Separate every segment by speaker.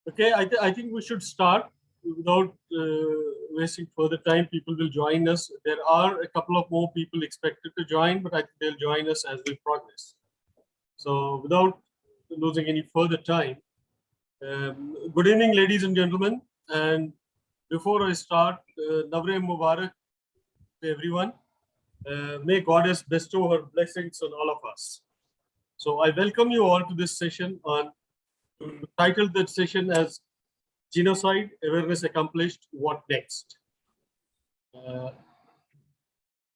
Speaker 1: Okay, I think we should start without wasting further time. People will join us. There are a couple of more people expected to join, but I think they'll join us as we progress. So without losing any further time, good evening, ladies and gentlemen. And before I start, Navre Mubarak to everyone. May Goddess bestow her blessings on all of us. So I welcome you all to this session on, titled that session as Genocide Awareness Accomplished, What Next?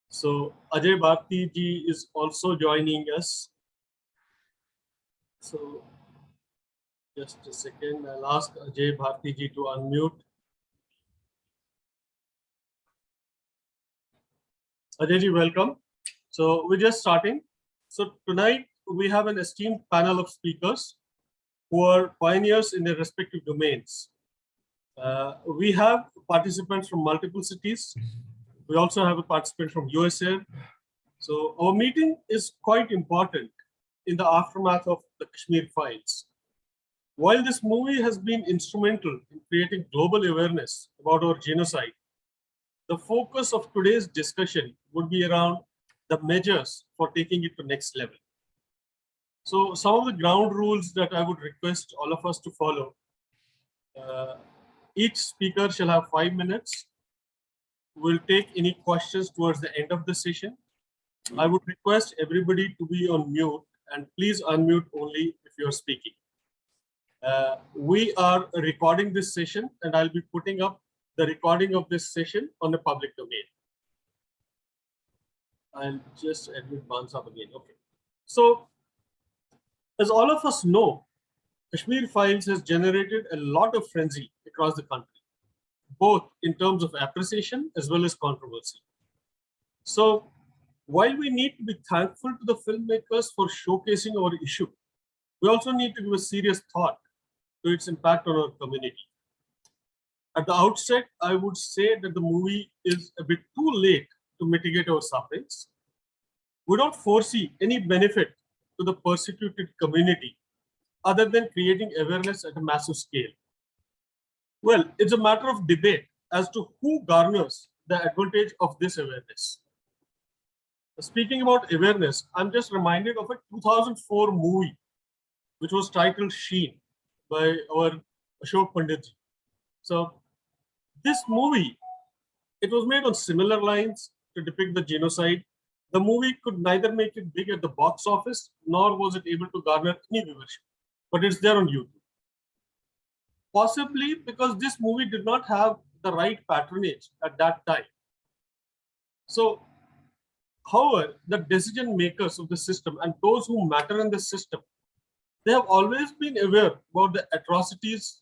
Speaker 1: So Ajay Bharti ji is also joining us. So just a second, I'll ask Ajay Bharti ji to unmute. Ajay ji, welcome. So we're just starting. So tonight we have an esteemed panel of speakers who are pioneers in their respective domains. We have participants from multiple cities. We also have a participant from USA. So our meeting is quite important in the aftermath of the Kashmir files. While this movie has been instrumental in creating global awareness about our genocide, the focus of today's discussion would be around the measures for taking it to next level. So some of the ground rules that I would request all of us to follow. Each speaker shall have 5 minutes. We'll take any questions towards the end of the session. I would request everybody to be on mute, and please unmute only if you're speaking. We are recording this session, and I'll be putting up the recording of this session on the public domain. I'll just admit Bansab again. Okay. So, as all of us know, Kashmir Files has generated a lot of frenzy across the country, both in terms of appreciation as well as controversy. So, while we need to be thankful to the filmmakers for showcasing our issue, we also need to give a serious thought to its impact on our community. At the outset, I would say that the movie is a bit too late to mitigate our sufferings. We don't foresee any benefit to the persecuted community other than creating awareness at a massive scale. Well, it's a matter of debate as to who garners the advantage of this awareness. Speaking about awareness, I'm just reminded of a 2004 movie, which was titled Sheen by our Ashok Pandit. So this movie, it was made on similar lines to depict the genocide. The movie could neither make it big at the box office, nor was it able to garner any viewership, but it's there on YouTube. Possibly because this movie did not have the right patronage at that time. So, however, the decision makers of the system and those who matter in the system, they have always been aware about the atrocities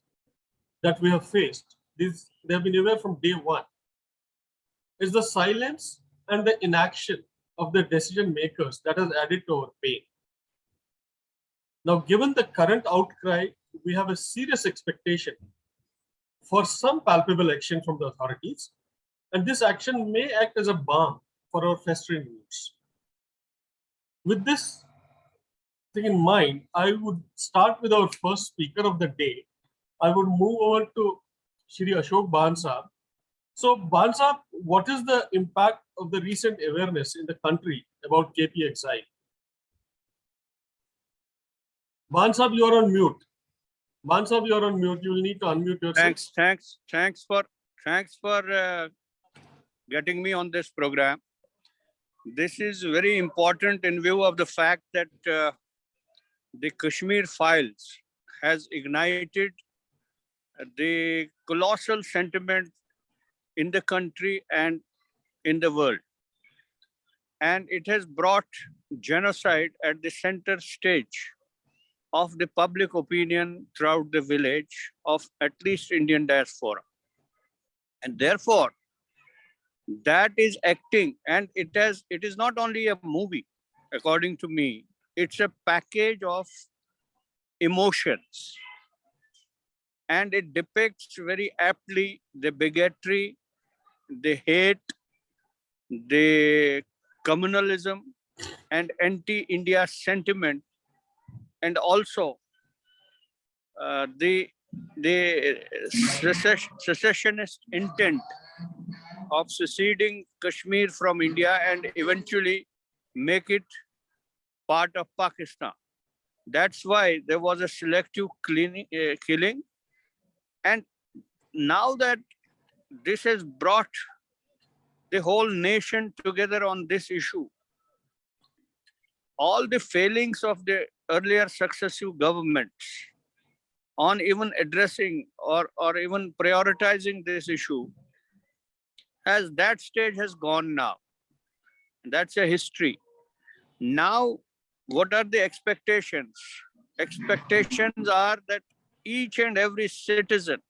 Speaker 1: that we have faced. They have been aware from day one. It's the silence and the inaction of the decision makers that has added to our pain. Now, given the current outcry, we have a serious expectation for some palpable action from the authorities, and this action may act as a balm for our festering wounds. With this thing in mind, I would start with our first speaker of the day. I would move over to Shri Ashok Bansab. So, Bansab, what is the impact of the recent awareness in the country about KP exile? Bansab, you are on mute. Bansab, you are on mute. You will need to unmute yourself.
Speaker 2: Thanks for getting me on this program. This is very important in view of the fact that the Kashmir files has ignited the colossal sentiment in the country and in the world. And it has brought genocide at the center stage of the public opinion throughout the village of at least Indian diaspora. And therefore, that is acting, and it is not only a movie, according to me, it's a package of emotions. And it depicts very aptly the bigotry, the hate, the communalism, and anti-India sentiment, and also the secessionist intent of seceding Kashmir from India and eventually make it part of Pakistan. That's why there was a selective killing. And now that this has brought the whole nation together on this issue, all the failings of the earlier successive governments on even addressing or even prioritizing this issue, that stage has gone now. That's a history. Now, what are the expectations? Expectations are that each and every citizen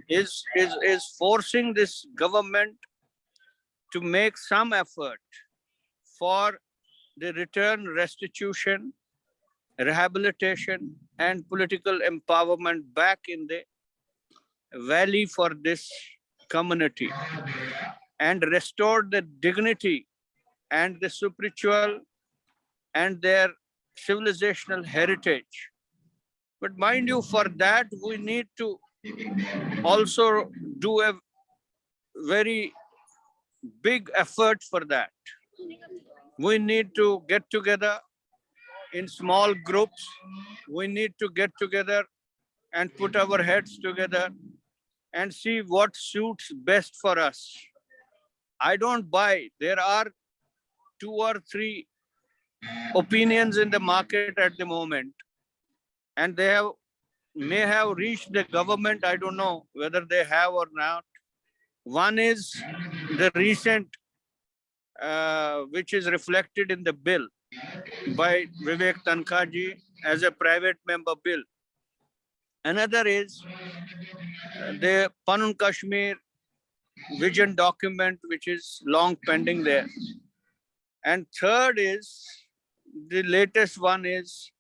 Speaker 2: is forcing this government to make some effort for the return, restitution, rehabilitation, and political empowerment back in the valley for this community, and restore the dignity and the spiritual and their civilizational heritage. But mind you, for that, we need to also do a very big effort for that. We need to get together in small groups. We need to get together and put our heads together and see what suits best for us. I don't buy. There are 2 or 3 opinions in the market at the moment, and they may have reached the government. I don't know whether they have or not. One is the recent, which is reflected in the bill by Vivek Tankhaji as a private member bill. Another is the Panun Kashmir vision document, which is long pending there. And third is, the latest one is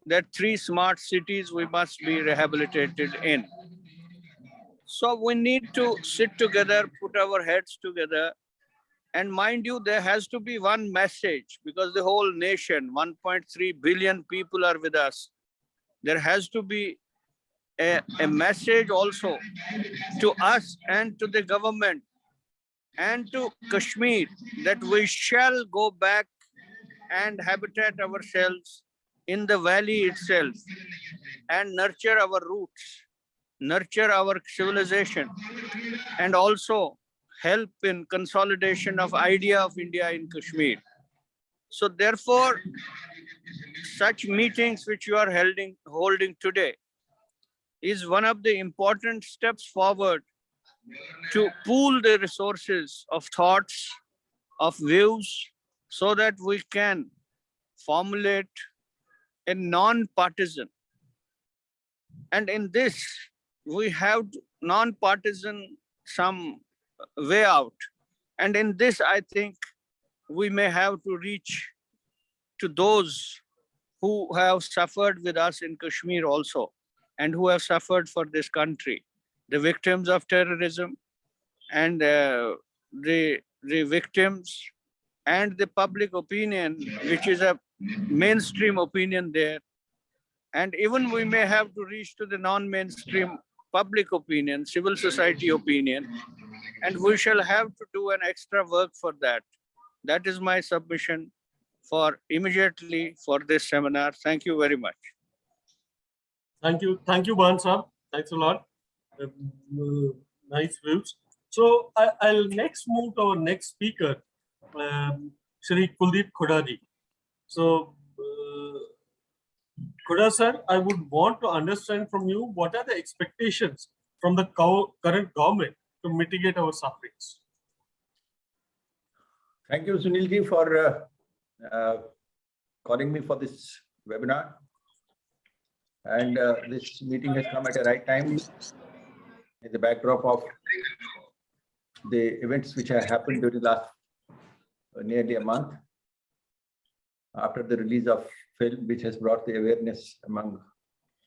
Speaker 2: that 3 smart cities we must be rehabilitated in. So we need to sit together, put our heads together. And mind you, there has to be one message, because the whole nation, 1.3 billion people are with us. There has to be a message also to us and to the government and to Kashmir, that we shall go back and habitat ourselves in the valley itself and nurture our roots, nurture our civilization, and also help in consolidation of idea of India in Kashmir. So therefore, such meetings which you are holding today is one of the important steps forward to pool the resources of thoughts, of views, so that we can formulate a non-partisan. And in this, we have non-partisan some way out. And in this, I think we may have to reach to those who have suffered with us in Kashmir also, and who have suffered for this country, the victims of terrorism, and the victims, and the public opinion, which is a mainstream opinion there. And even we may have to reach to the non-mainstream public opinion, civil society opinion, and we shall have to do an extra work for that. That is my submission for immediately for this seminar. Thank you very much.
Speaker 1: Thank you, Ban Saab. Thanks a lot. Nice views. So I'll next move to our next speaker, Shri Kuldeep Khudaji. So, Khuda sir, I would want to understand from you, what are the expectations from the current government to mitigate our sufferings?
Speaker 3: Thank you, Sunilji, for calling me for this webinar. And this meeting has come at a right time in the backdrop of the events which have happened during the last nearly a month, after the release of film which has brought the awareness among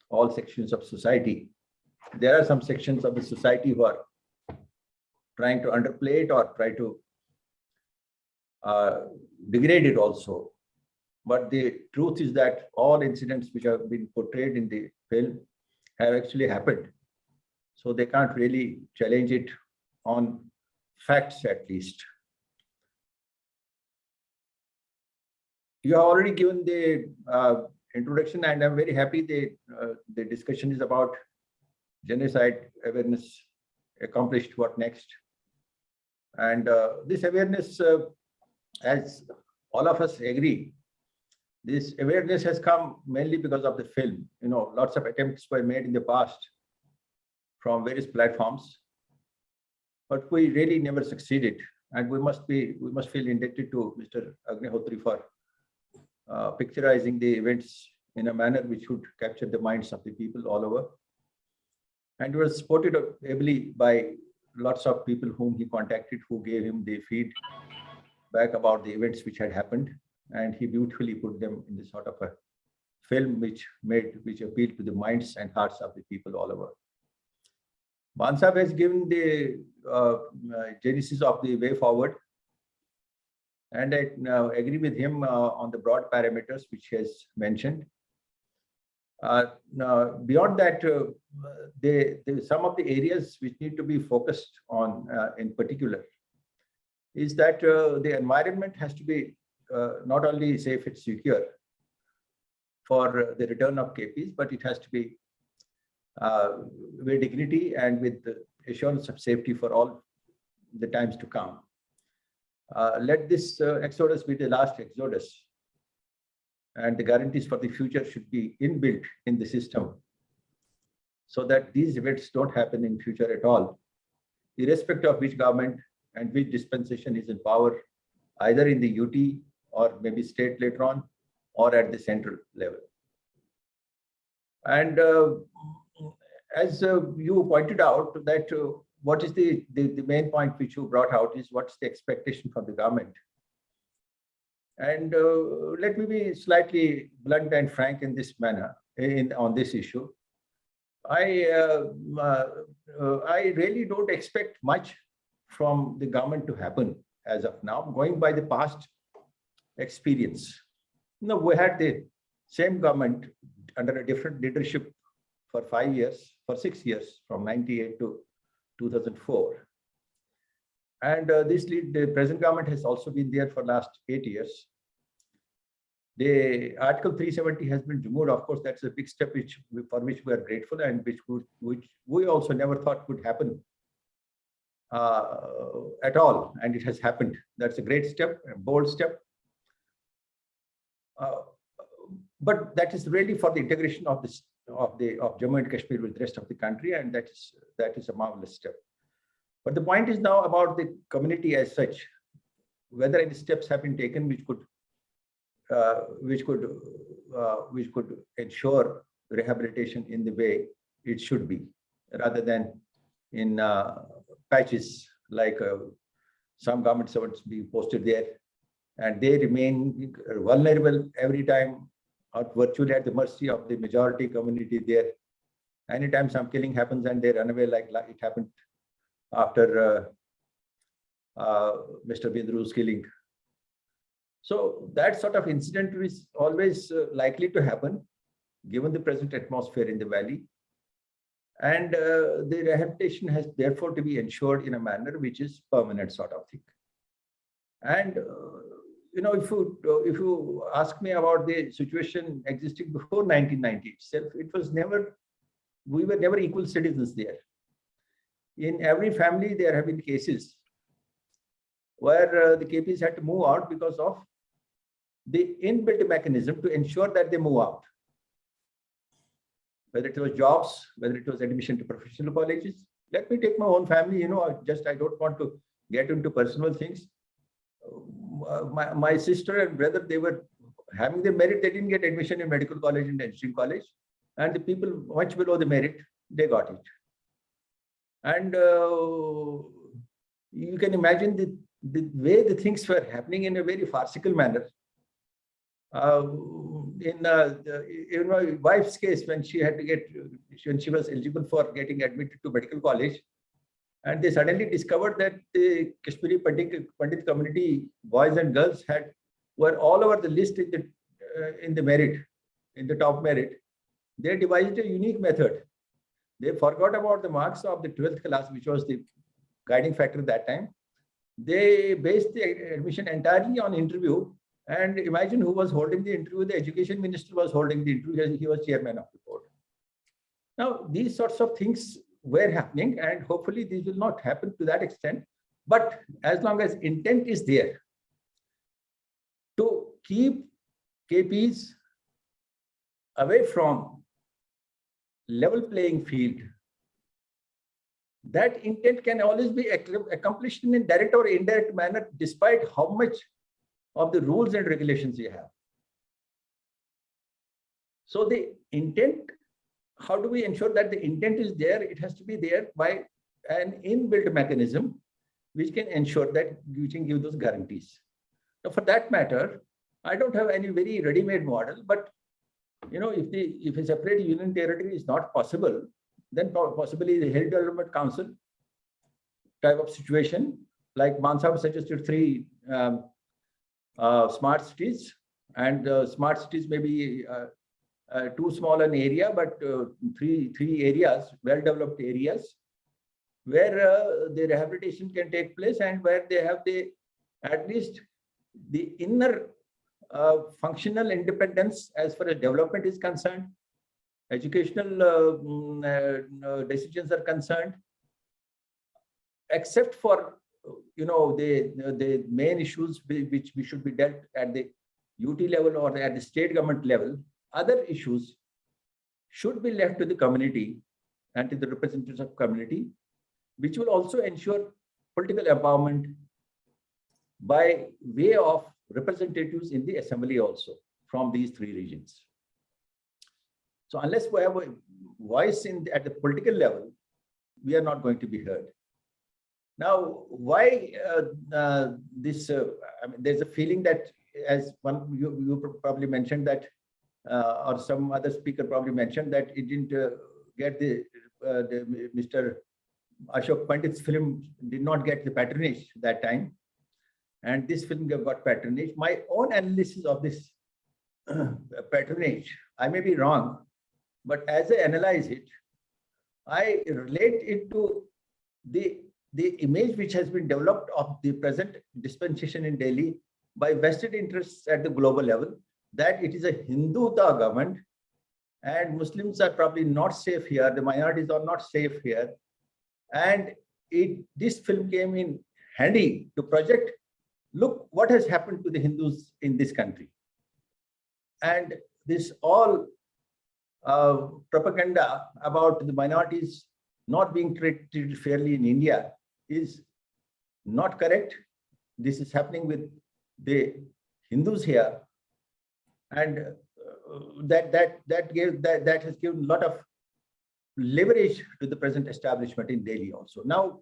Speaker 3: all sections of society. There are some sections of the society who are trying to underplay it or try to degrade it also. But the truth is that all incidents which have been portrayed in the film have actually happened. So they can't really challenge it on facts at least. You have already given the introduction, and I'm very happy the discussion is about genocide awareness accomplished, what next. And this awareness, as all of us agree, this awareness has come mainly because of the film. Lots of attempts were made in the past from various platforms, but we really never succeeded. And we must feel indebted to Mr. Agnihotri for picturizing the events in a manner which would capture the minds of the people all over. And it was supported ably by lots of people whom he contacted, who gave him the feedback about the events which had happened. And he beautifully put them in this sort of a film which appealed to the minds and hearts of the people all over. Bansab has given the genesis of the way forward. And I agree with him on the broad parameters which he has mentioned. Beyond that, some of the areas which need to be focused on in particular is that the environment has to be not only safe and secure for the return of KPs, but it has to be with dignity and with the assurance of safety for all the times to come. Let this exodus be the last exodus, and the guarantees for the future should be inbuilt in the system so that these events don't happen in future at all, irrespective of which government and which dispensation is in power, either in the UT or maybe state later on, or at the central level. And as you pointed out, that what is the main point which you brought out is what's the expectation from the government. And let me be slightly blunt and frank in this manner on this issue. I really don't expect much from the government to happen as of now, going by the past experience. We had the same government under a different leadership for 6 years, from 98 to 2004. And the present government has also been there for last 8 years. The Article 370 has been removed. Of course, that's a big step for which we are grateful, and which we also never thought would happen at all, and it has happened. That's a great step, a bold step. But that is really for the integration of Jammu and Kashmir with the rest of the country, and that is a marvelous step. But the point is now about the community as such, whether any steps have been taken which could ensure rehabilitation in the way it should be, rather than in patches like some government servants being posted there, and they remain vulnerable every time, or virtually at the mercy of the majority community there. Anytime some killing happens and they run away, like it happened after Mr. Bindru's killing. So that sort of incident is always likely to happen, given the present atmosphere in the valley. And the rehabilitation has therefore to be ensured in a manner which is permanent sort of thing. And if you ask me about the situation existing before 1990 itself, we were never equal citizens there. In every family, there have been cases where the KPs had to move out because of the inbuilt mechanism to ensure that they move out. Whether it was jobs, whether it was admission to professional colleges. Let me take my own family, I don't want to get into personal things. My sister and brother, they were having the merit, they didn't get admission in medical college and engineering college. And the people much below the merit, they got it. And you can imagine the way the things were happening in a very farcical manner. In my wife's case, when she was eligible for getting admitted to medical college, and they suddenly discovered that the Kashmiri Pandit community, boys and girls, were all over the list in the in the merit, in the top merit, they devised a unique method. They forgot about the marks of the 12th class, which was the guiding factor at that time. They based the admission entirely on interview. And imagine who was holding the interview. The education minister was holding the interview. He was chairman of the board. Now, these sorts of things were happening, and hopefully these will not happen to that extent. But as long as intent is there to keep KPs away from level playing field, that intent can always be accomplished in a direct or indirect manner, despite how much of the rules and regulations you have. So the intent, how do we ensure that the intent is there? It has to be there by an inbuilt mechanism which can ensure that you can give those guarantees. Now, for that matter, I don't have any very ready-made model, but if a separate union territory is not possible, then possibly the Hill Development Council type of situation, like Mansab suggested 3 smart cities, and smart cities may be too small an area, but three areas, well-developed areas, where the rehabilitation can take place and where they have at least the inner functional independence as far as development is concerned, educational decisions are concerned, except for the main issues which we should be dealt at the UT level or at the state government level. Other issues should be left to the community and to the representatives of community, which will also ensure political empowerment by way of representatives in the assembly also from these 3 regions. So unless we have a voice at the political level, we are not going to be heard. Now, why this? There's a feeling that, as you probably mentioned that, or some other speaker probably mentioned that it didn't get the Mr. Ashok Pandit's film did not get the patronage that time, and this film got patronage. My own analysis of this patronage, I may be wrong, but as I analyze it, I relate it to the image which has been developed of the present dispensation in Delhi by vested interests at the global level, that it is a Hinduta government and Muslims are probably not safe here, the minorities are not safe here. And this film came in handy to project, look what has happened to the Hindus in this country. And this all propaganda about the minorities not being treated fairly in India is not correct. This is happening with the Hindus here, and that has given a lot of leverage to the present establishment in Delhi also. Now,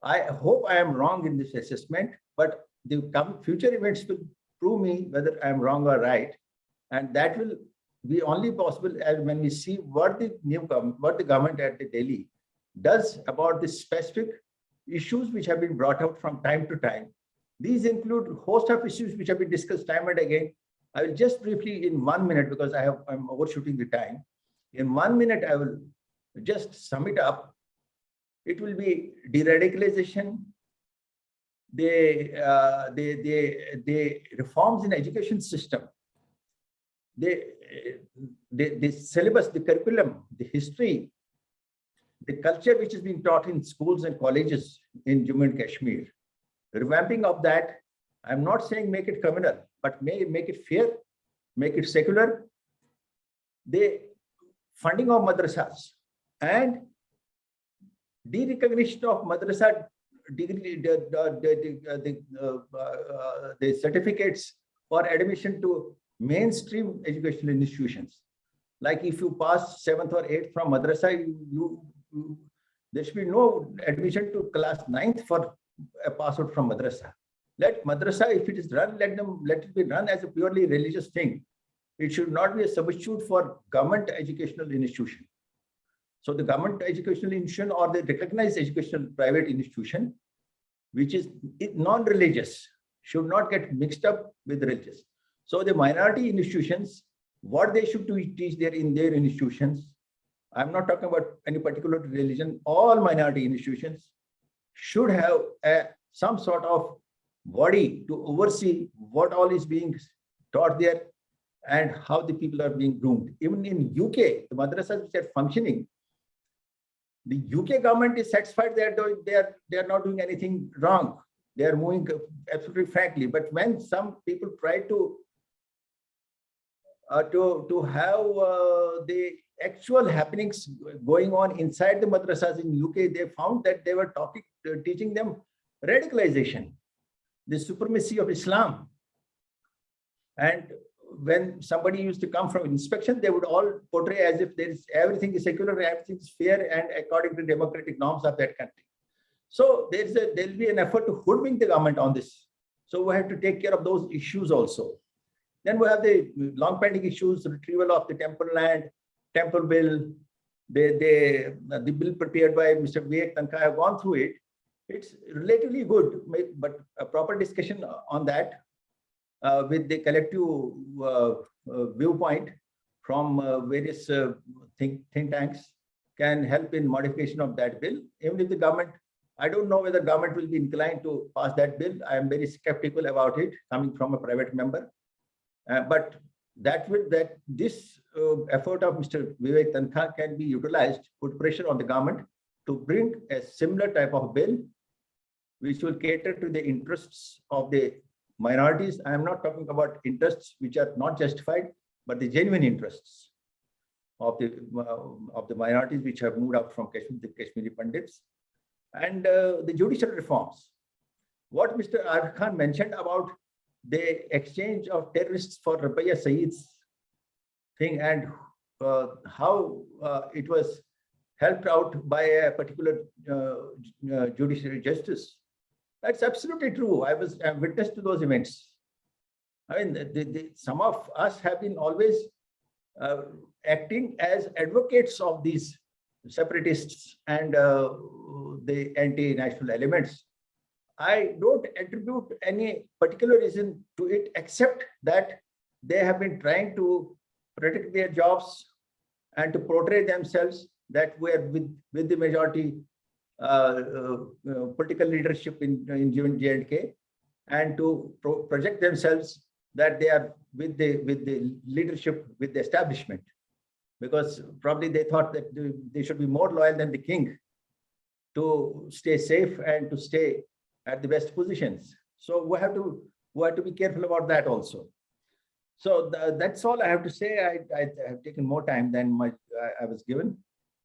Speaker 3: I hope I am wrong in this assessment, but the future events will prove me whether I am wrong or right, and that will be only possible as when we see what the government at the Delhi does about the specific issues which have been brought out from time to time. These include a host of issues which have been discussed time and again. I will just briefly, in 1 minute, because I'm overshooting the time. In 1 minute, I will just sum it up. It will be de-radicalization, the reforms in education system, the syllabus, the curriculum, the history, the culture which is being taught in schools and colleges in Jammu and Kashmir. Revamping of that, I'm not saying make it communal, but make it fair, make it secular. The funding of madrasas and de-recognition of madrasa degree, the certificates for admission to mainstream educational institutions. Like if you pass 7th or 8th from madrasa, there should be no admission to class 9th for a pass out from madrasa. Let madrasa, if it is run, let it be run as a purely religious thing. It should not be a substitute for government educational institution. So the government educational institution or the recognized educational private institution, which is non-religious, should not get mixed up with religious. So the minority institutions, what they should teach in their institutions, I'm not talking about any particular religion, all minority institutions should have some sort of body to oversee what all is being taught there and how the people are being groomed. Even in UK, the madrasas which are functioning, the UK government is satisfied that they are not doing anything wrong. They are moving absolutely frankly. But when some people try to have the actual happenings going on inside the madrasas in UK, they found that they were teaching them radicalization, the supremacy of Islam. And when somebody used to come from inspection, they would all portray as if everything is secular, everything is fair and according to democratic norms of that country. So there'll be an effort to hoodwink the government on this. So we have to take care of those issues also. Then we have the long pending issues, retrieval of the temple land, temple bill, the bill prepared by Mr. Vivek Tanka. I have gone through it. It's relatively good, but a proper discussion on that with the collective viewpoint from various think tanks can help in modification of that bill. Even if the government, I don't know whether government will be inclined to pass that bill. I am very skeptical about it coming from a private member. But this effort of Mr. Vivek Tanka can be utilized, put pressure on the government to bring a similar type of bill which will cater to the interests of the minorities. I am not talking about interests which are not justified, but the genuine interests of the minorities which have moved up from Kashmir, the Kashmiri Pandits, and the judicial reforms. What Mr. Arif Khan mentioned about the exchange of terrorists for Rupiah Saeeds thing and how it was helped out by a particular judiciary justice. That's absolutely true. I was witness to those events. I mean, some of us have been always acting as advocates of these separatists and the anti-national elements. I don't attribute any particular reason to it, except that they have been trying to protect their jobs and to portray themselves that we are with the majority political leadership in J&K, and to project themselves that they are with the leadership, with the establishment, because probably they thought that they should be more loyal than the king to stay safe and to stay at the best positions. So we have to be careful about that also. So that's all I have to say. I have taken more time than I was given.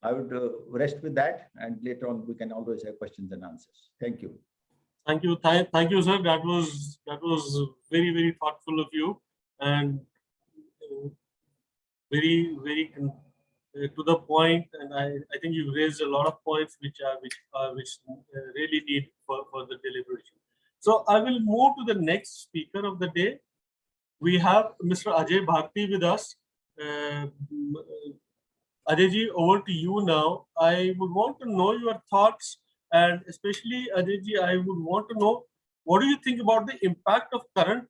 Speaker 3: I would rest with that, and later on we can always have questions and answers. Thank you.
Speaker 1: Thank you, sir. That was very, very thoughtful of you, and very, very to the point. And I think you raised a lot of points which really need for the deliberation. So I will move to the next speaker of the day. We have Mr. Ajay Bharti with us. Ajayji, over to you now. I would want to know your thoughts, and especially Ajayji, I would want to know, what do you think about the impact of current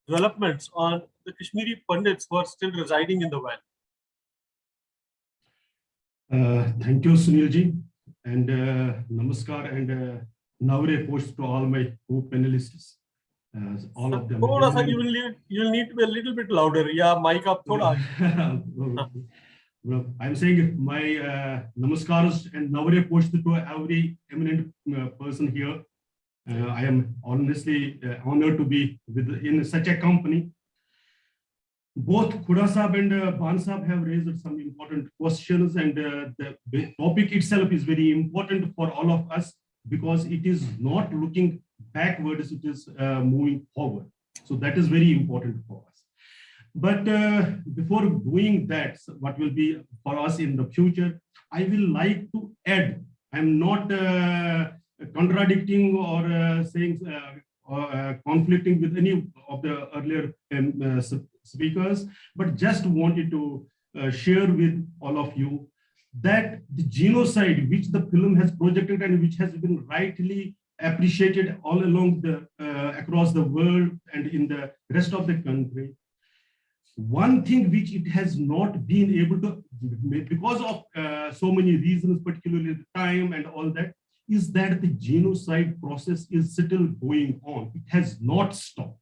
Speaker 1: developments on the Kashmiri Pandits who are still residing in the valley?
Speaker 4: Thank you, Sunilji, and namaskar and navre post to all my co-panelists. All of them.
Speaker 1: You'll need to be a little bit louder. Yeah, mic up.
Speaker 4: Well, I'm saying my namaskars and navre post to every eminent person here. I am honestly honored to be in such a company. Both Khuda Sahab and Ban Sahab have raised some important questions, and the topic itself is very important for all of us because it is not looking backwards, it is moving forward. So that is very important for us. But before doing that, what will be for us in the future, I will like to add, I'm not contradicting or saying conflicting with any of the earlier speakers, but just wanted to share with all of you that the genocide which the film has projected and which has been rightly appreciated all along the across the world and in the rest of the country. One thing which it has not been able to, because of so many reasons, particularly the time and all that, is that the genocide process is still going on. It has not stopped.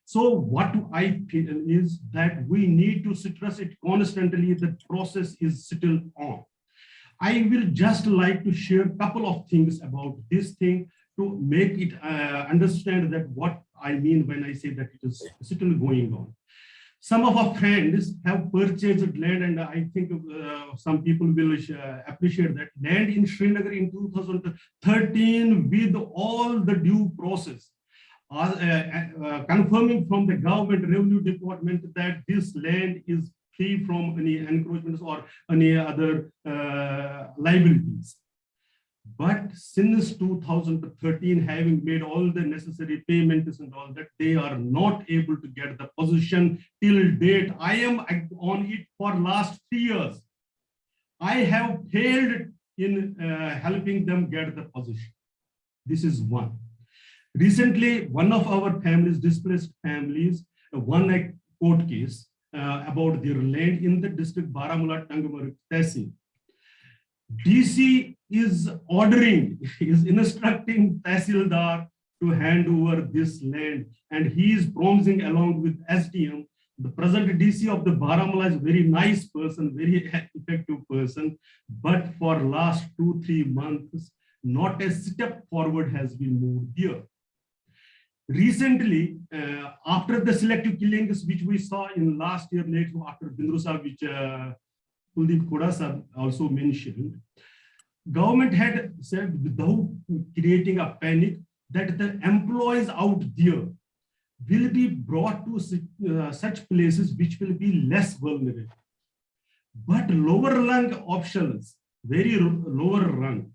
Speaker 4: So what I feel is that we need to stress it constantly. The process is still on. I will just like to share a couple of things about this thing to make it understand that what I mean when I say that it is still going on. Some of our friends have purchased land, and I think some people will appreciate that land in Srinagar in 2013 with all the due process, confirming from the government revenue department that this land is free from any encroachments or any other liabilities. But since 2013, having made all the necessary payments and all that, they are not able to get the possession till date. I am on it for last 3 years. I have failed in helping them get the possession. This is one. Recently, one of our families, displaced families, won a court case about their land in the district Baramulla Tangamaru Tehsil. DC is instructing Tehsildar to hand over this land, and he is promising along with SDM. The present DC of the Baramulla is a very nice person, very effective person, but for last 2-3 months, not a step forward has been moved here. Recently, after the selective killings, which we saw in last year, later after Bindrusa, which Kuldeep Kodasa also mentioned, government had said without creating a panic that the employees out there will be brought to such places which will be less vulnerable. But lower rung options, very lower rung.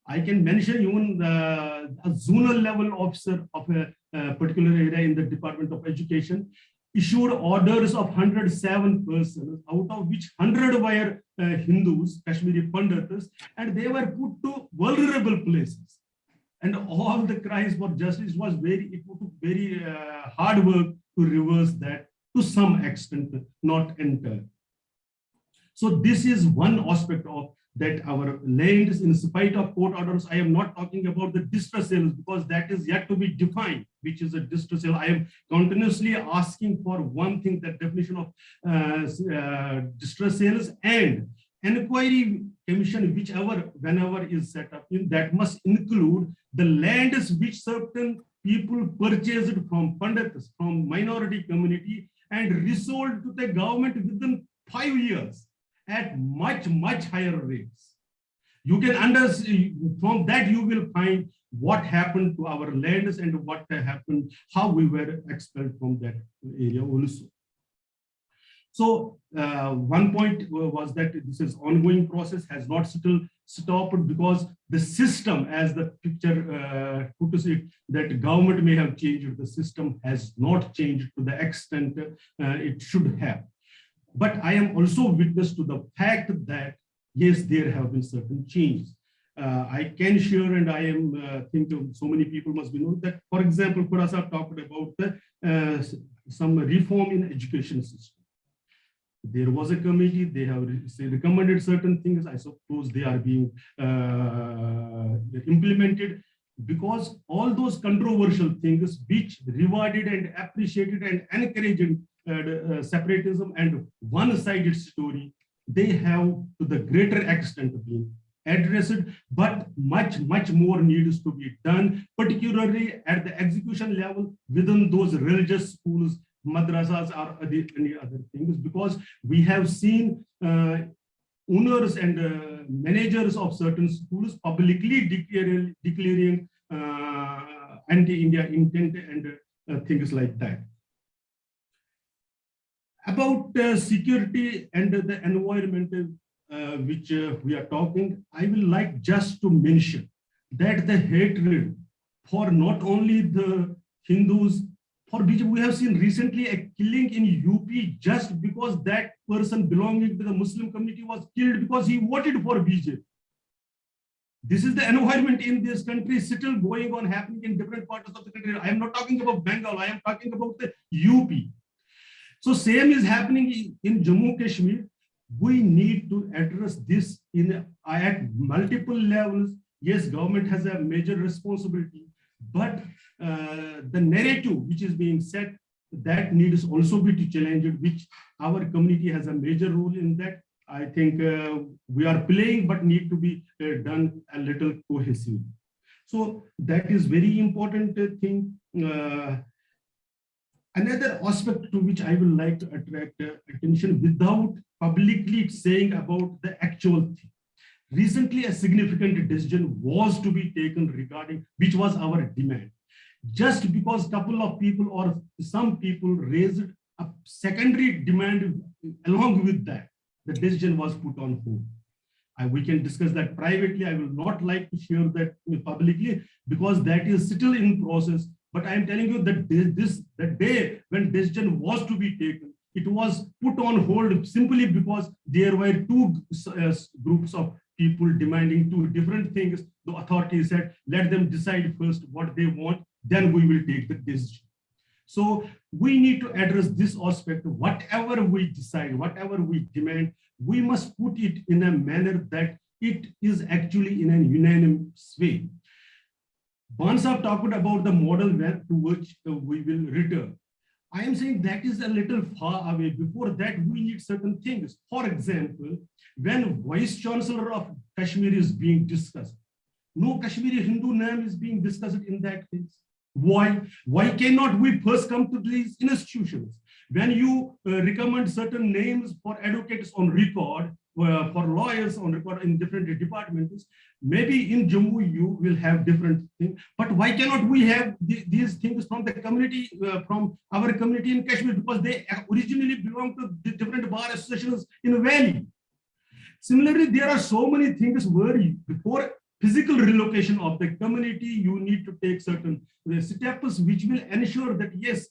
Speaker 4: I can mention even a zonal level officer of a particular area in the Department of Education issued orders of 107 persons, out of which 100 were Hindus, Kashmiri Pandits, and they were put to vulnerable places. And all the cries for justice was it took very hard work to reverse that to some extent, not entire. So this is one aspect of that our lands, in spite of court orders. I am not talking about the distress sales because that is yet to be defined, which is a distress sale. I am continuously asking for one thing, that definition of distress sales, and inquiry commission, whenever is set up, that must include the lands which certain people purchased from Pandits, from minority community, and resold to the government within 5 years at much higher rates. You can understand from that, you will find what happened to our lands and what happened, how we were expelled from that area also. So one point was that this is ongoing process, has not still stopped, because the system, as the picture put to see, that government may have changed, the system has not changed to the extent it should have. But I am also witness to the fact that, yes, there have been certain changes. I can share, and I am thinking so many people must be known that, for example, Kurasa talked about some reform in education system. There was a committee, they have recommended certain things. I suppose they are being implemented, because all those controversial things which rewarded and appreciated and encouraged separatism and one-sided story, they have to the greater extent been addressed, but much more needs to be done, particularly at the execution level within those religious schools, madrasas, or any other things, because we have seen owners and managers of certain schools publicly declaring anti-India intent and things like that. About security and the environment which we are talking, I will like just to mention that the hatred for not only the Hindus, for which we have seen recently a killing in UP just because that person belonging to the Muslim community was killed because he voted for BJP. This is the environment in this country still going on, happening in different parts of the country. I am not talking about Bengal, I am talking about the UP. So same is happening in Jammu Kashmir. We need to address this at multiple levels. Yes, government has a major responsibility, but the narrative which is being set, that needs also be challenged, which our community has a major role in that. I think we are playing, but need to be done a little cohesively. So that is very important thing. Another aspect to which I would like to attract attention without publicly saying about the actual thing. Recently, a significant decision was to be taken regarding which was our demand. Just because a couple of people or some people raised a secondary demand along with that, the decision was put on hold. We can discuss that privately. I will not like to share that publicly because that is still in process. But I am telling you that the day when decision was to be taken, it was put on hold simply because there were two groups of people demanding two different things. The authority said, let them decide first what they want, then we will take the decision. So we need to address this aspect. Whatever we decide, whatever we demand, we must put it in a manner that it is actually in a unanimous way. Bansab talked about the model where to which we will return. I am saying that is a little far away. Before that, we need certain things. For example, when Vice Chancellor of Kashmir is being discussed, no Kashmiri Hindu name is being discussed in that case. Why? Why cannot we first come to these institutions? When you recommend certain names for advocates on record, for lawyers on record in different departments, maybe in Jammu you will have different things. But why cannot we have these things from the community, from our community in Kashmir, because they originally belong to the different bar associations in the valley. Similarly, there are so many things where before physical relocation of the community, you need to take certain steps which will ensure that yes,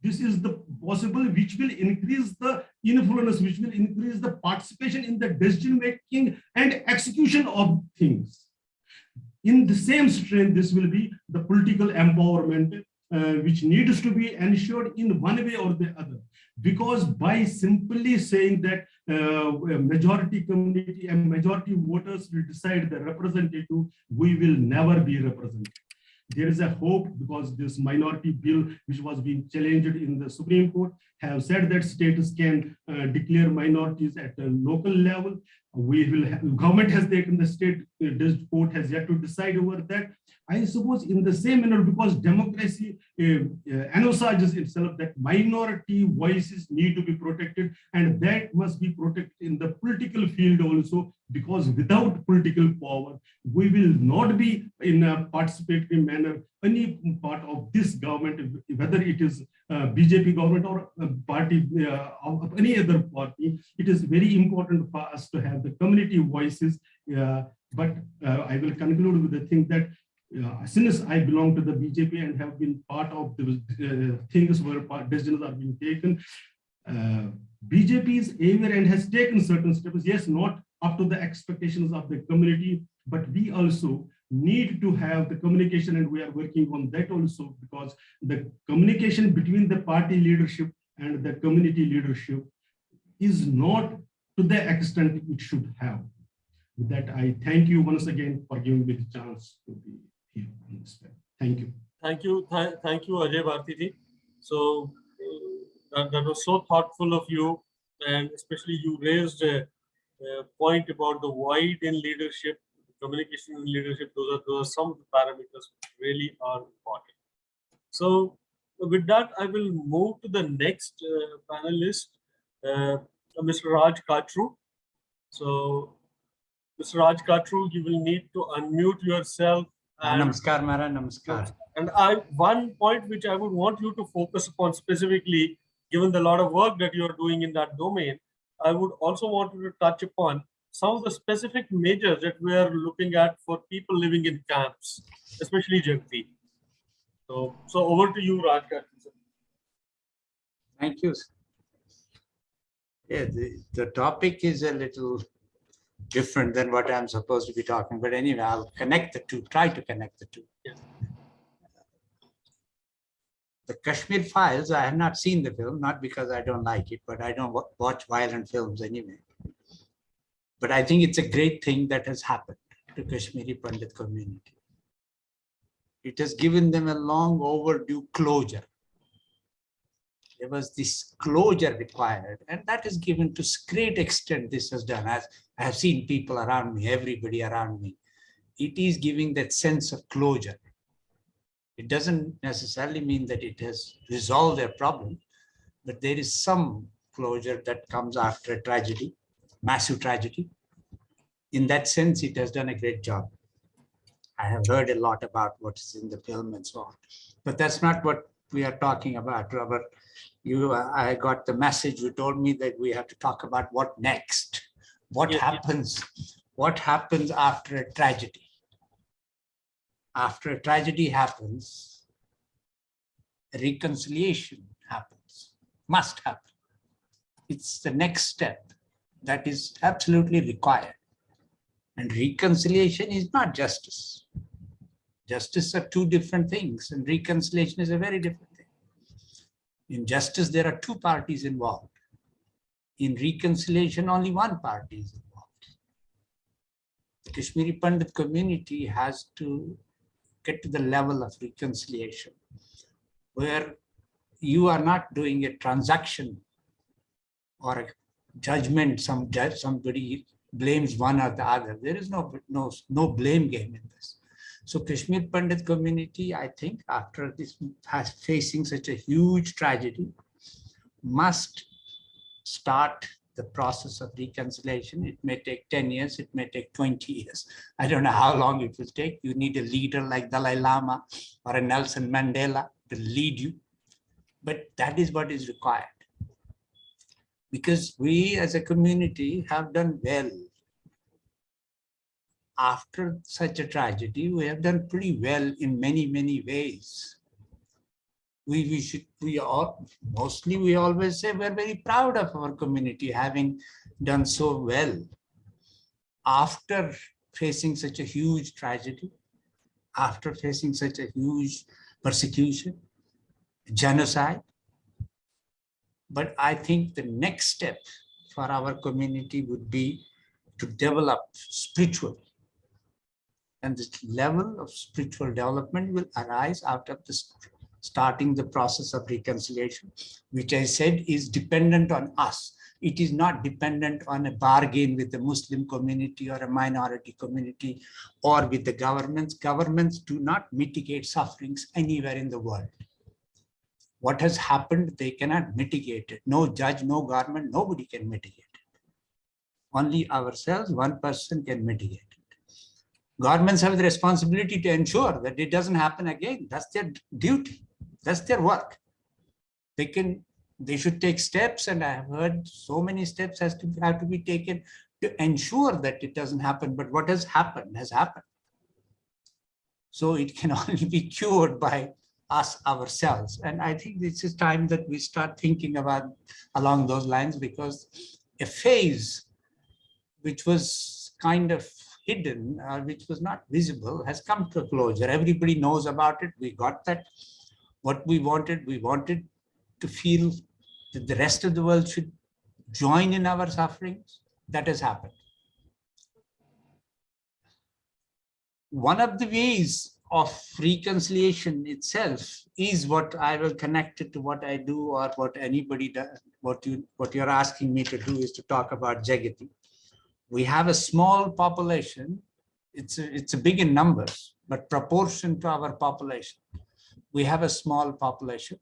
Speaker 4: this is the possible, which will increase the influence, which will increase the participation in the decision making and execution of things. In the same strain, this will be the political empowerment, which needs to be ensured in one way or the other. Because by simply saying that a majority community and majority voters will decide the representative, we will never be represented. There is a hope because this minority bill, which was being challenged in the Supreme Court, have said that states can declare minorities at a local level. We will have, government has taken the state, court has yet to decide over that. I suppose in the same manner, because democracy envisages itself that minority voices need to be protected, and that must be protected in the political field also, because without political power, we will not be in a participatory manner any part of this government, whether it is BJP government or a party of any other party. It is very important for us to have the community voices. But I will conclude with the thing that since I belong to the BJP and have been part of the things where decisions are being taken, BJP is aware and has taken certain steps, yes, not up to the expectations of the community, but we also need to have the communication, and we are working on that also, because the communication between the party leadership and the community leadership is not to the extent it should have. With that, I thank you once again for giving me the chance to be here on this panel. Thank you.
Speaker 1: Thank you. Thank you, Ajay Bharti ji. So that was so thoughtful of you, and especially you raised a point about the void in leadership, communication in leadership. Those are some of the parameters which really are important. So with that, I will move to the next panelist, Mr. Raj Katru. So Mr. Raj Katru, you will need to unmute yourself.
Speaker 5: Namaskar, Mara, namaskar.
Speaker 1: And one point which I would want you to focus upon specifically, given the lot of work that you are doing in that domain, I would also want you to touch upon some of the specific measures that we are looking at for people living in camps, especially Jagti. So over to you, Raj Katru.
Speaker 5: Thank you. Yeah, the topic is a little different than what I'm supposed to be talking. But anyway, I'll connect the two, try to connect the two.
Speaker 1: Yes.
Speaker 5: The Kashmir Files, I have not seen the film, not because I don't like it, but I don't watch violent films anyway. But I think it's a great thing that has happened to Kashmiri Pandit community. It has given them a long overdue closure. There was this closure required, and that is given to great extent. This has done, as I have seen people around me, everybody around me. It is giving that sense of closure. It doesn't necessarily mean that it has resolved their problem, but there is some closure that comes after a tragedy, massive tragedy. In that sense, it has done a great job. I have heard a lot about what is in the film and so on, but that's not what we are talking about, Robert. I got the message. You told me that we have to talk about what next, what happens after a tragedy. After a tragedy happens, a reconciliation happens, must happen. It's the next step that is absolutely required. And reconciliation is not justice. Justice are two different things, and reconciliation is a very different thing. In justice, there are two parties involved. In reconciliation, only one party is involved. The Kashmiri Pandit community has to get to the level of reconciliation where you are not doing a transaction or a judgment. Somebody blames one or the other. There is no blame game in this. So Kashmir Pandit community, I think, after this facing such a huge tragedy, must start the process of reconciliation. It may take 10 years, it may take 20 years. I don't know how long it will take. You need a leader like Dalai Lama or a Nelson Mandela to lead you. But that is what is required. Because we as a community have done well. After such a tragedy, we have done pretty well in many, many ways. We always say we're very proud of our community having done so well after facing such a huge tragedy, after facing such a huge persecution, genocide. But I think the next step for our community would be to develop spiritually. And this level of spiritual development will arise out of this starting the process of reconciliation, which I said is dependent on us. It is not dependent on a bargain with the Muslim community or a minority community or with the governments. Governments do not mitigate sufferings anywhere in the world. What has happened, they cannot mitigate it. No judge, no government, nobody can mitigate it. Only ourselves, one person can mitigate it. Governments have the responsibility to ensure that it doesn't happen again. That's their duty. That's their work. They should take steps, and I have heard so many steps have to be taken to ensure that it doesn't happen. But what has happened has happened. So it can only be cured by us ourselves. And I think this is time that we start thinking about along those lines, because a phase which was kind of hidden, which was not visible, has come to a closure. Everybody knows about it. We got that. What we wanted to feel that the rest of the world should join in our sufferings. That has happened. One of the ways of reconciliation itself is what I will connect it to what I do or what anybody does. What you're asking me to do is to talk about Jagati. We have a small population. It's a big in numbers, but proportion to our population. We have a small population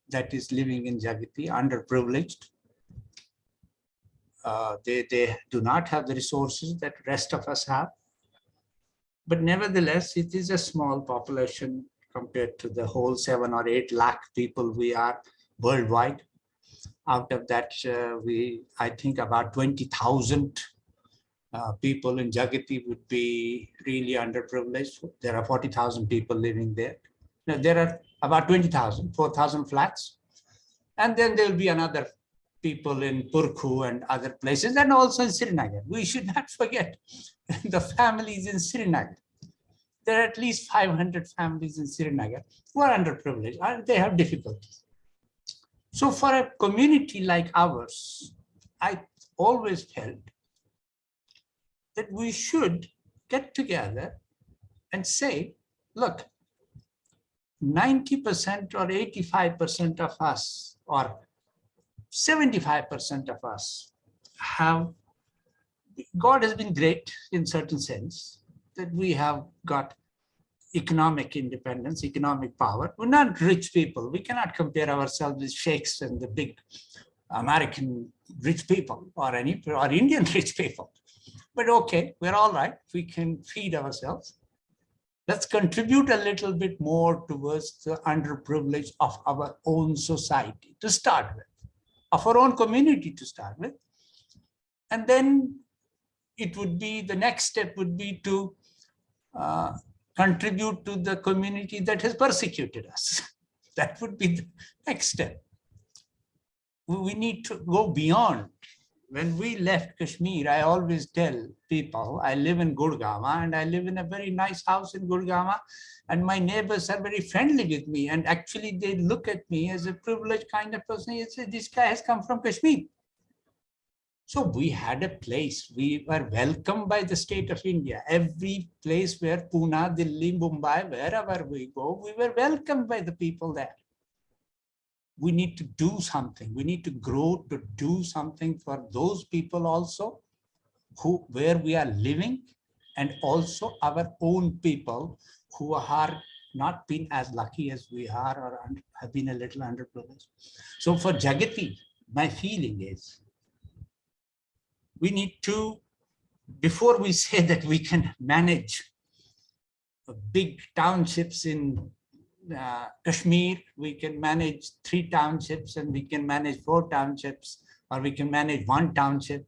Speaker 5: that is living in Jagati, underprivileged. They do not have the resources that rest of us have. But nevertheless, it is a small population compared to the whole 7 or 8 lakh people we are worldwide. Out of that, I think about 20,000 people in Jagati would be really underprivileged. There are 40,000 people living there. Now, there are about 20,000, 4,000 flats. And then there'll be another people in Purkhu and other places, and also in Srinagar. We should not forget the families in Srinagar. There are at least 500 families in Srinagar who are underprivileged and they have difficulties. So for a community like ours, I always felt that we should get together and say, look, 90% or 85% of us, or 75% of us have, God has been great in certain sense, that we have got economic independence, economic power. We're not rich people. We cannot compare ourselves with sheikhs and the big American rich people or Indian rich people. But okay, we're all right. We can feed ourselves. Let's contribute a little bit more towards the underprivileged of our own society to start with, of our own community to start with. And then it would be, the next step would be to contribute to the community that has persecuted us. That would be the next step. We need to go beyond. When we left Kashmir, I always tell people, I live in Gurgaon and I live in a very nice house in Gurgaon, and my neighbors are very friendly with me. And actually they look at me as a privileged kind of person. They say, this guy has come from Kashmir. So we had a place, we were welcomed by the state of India. Every place where Pune, Delhi, Mumbai, wherever we go, we were welcomed by the people there. We need to do something. We need to grow to do something for those people also where we are living, and also our own people who are not been as lucky as we are or have been a little underprivileged. So for Jagati, my feeling is we need to, before we say that we can manage big townships in Kashmir, we can manage 3 townships and we can manage 4 townships, or we can manage 1 township.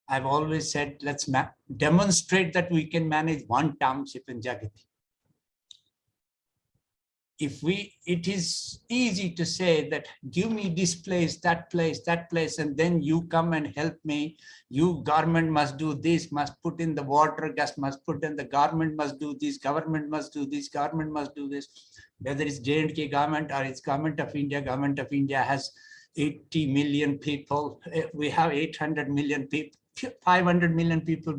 Speaker 5: I've always said, let's demonstrate that we can manage 1 township in Jagati. It is easy to say that, give me this place, that place, and then you come and help me. You government must do this, must put in the water, gas must put in, the government must do this, government must do this, government must do this. Whether it's J&K government or it's government of India has 80 million people. We have 800 million people, 500 million people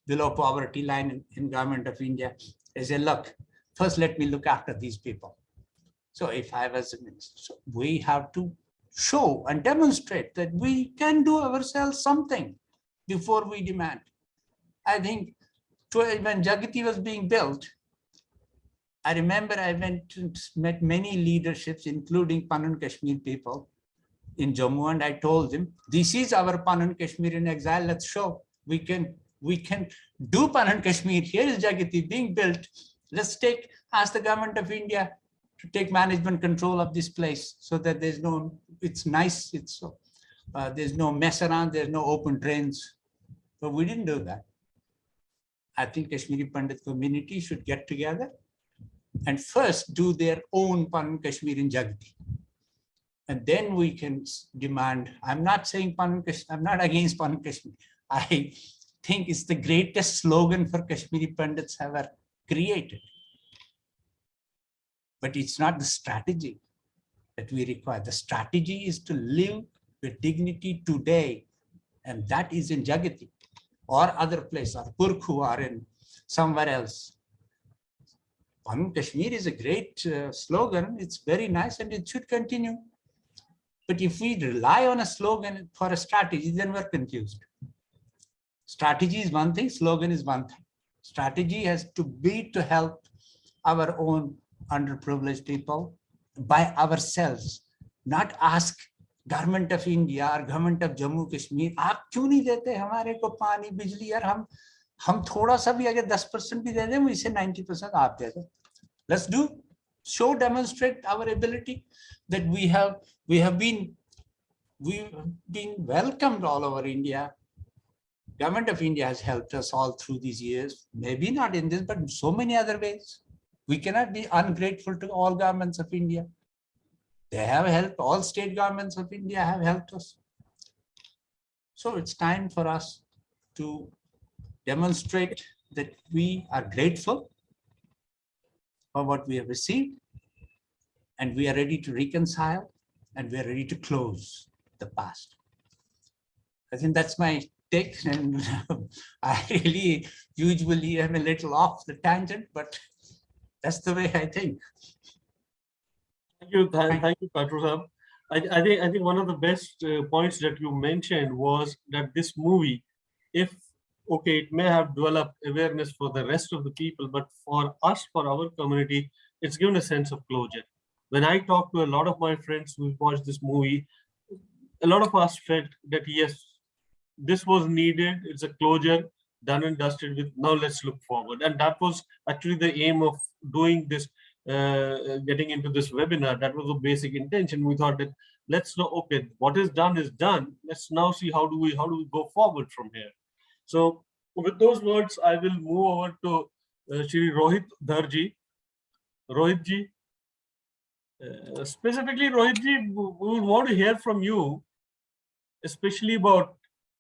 Speaker 5: below poverty line in government of India. They say, look, first let me look after these people. So if I was a minister, so we have to show and demonstrate that we can do ourselves something before we demand. I think when Jagati was being built, I remember I went and met many leaderships, including Pan Kashmir people in Jammu, and I told them, this is our Pan Kashmir in exile. Let's show we can do Pan Kashmir. Here is Jagati being built. Let's ask the government of India to take management control of this place, so that there's no, it's nice, there's no mess around, there's no open drains. But we didn't do that. I think Kashmiri Pandit community should get together and first do their own Pan Kashmir in Jagati. And then we can demand, I'm not saying Pan Kashmir, I'm not against Pan Kashmir. I think it's the greatest slogan for Kashmiri Pandits ever created. But it's not the strategy that we require. The strategy is to live with dignity today. And that is in Jagati or other place, or Purkhu, or in somewhere else. Pan Kashmir is a great slogan. It's very nice and it should continue. But if we rely on a slogan for a strategy, then we're confused. Strategy is one thing, slogan is one thing. Strategy has to be to help our own underprivileged people by ourselves, not ask government of India or government of Jammu Kashmir, आप क्यों नहीं देते हमारे को पानी बिजली, यार हम थोड़ा सा भी अगर 10% भी दे दें, इसे 90% आप दे दो. Let's demonstrate our ability that we have been welcomed all over India. Government of India has helped us all through these years, maybe not in this, but in so many other ways. We cannot be ungrateful to all governments of India. They have helped, all state governments of India have helped us. So it's time for us to demonstrate that we are grateful for what we have received, and we are ready to reconcile, and we are ready to close the past. I think that's my take, and I really usually am a little off the tangent, but that's the way I think.
Speaker 1: Thank you, thank you, Katru Sahab. I think one of the best points that you mentioned was that this movie, if okay, it may have developed awareness for the rest of the people, but for us, for our community, it's given a sense of closure. When I talk to a lot of my friends who watched this movie, a lot of us felt that yes, this was needed. It's a closure, done and dusted with. Now let's look forward, and that was actually the aim of doing this, getting into this webinar. That was the basic intention. We thought that let's know, okay, what is done is done. Let's now see how do we go forward from here. So with those words, I will move over to Shri Rohit Dharji. Rohit ji, specifically Rohit ji, we would want to hear from you, especially about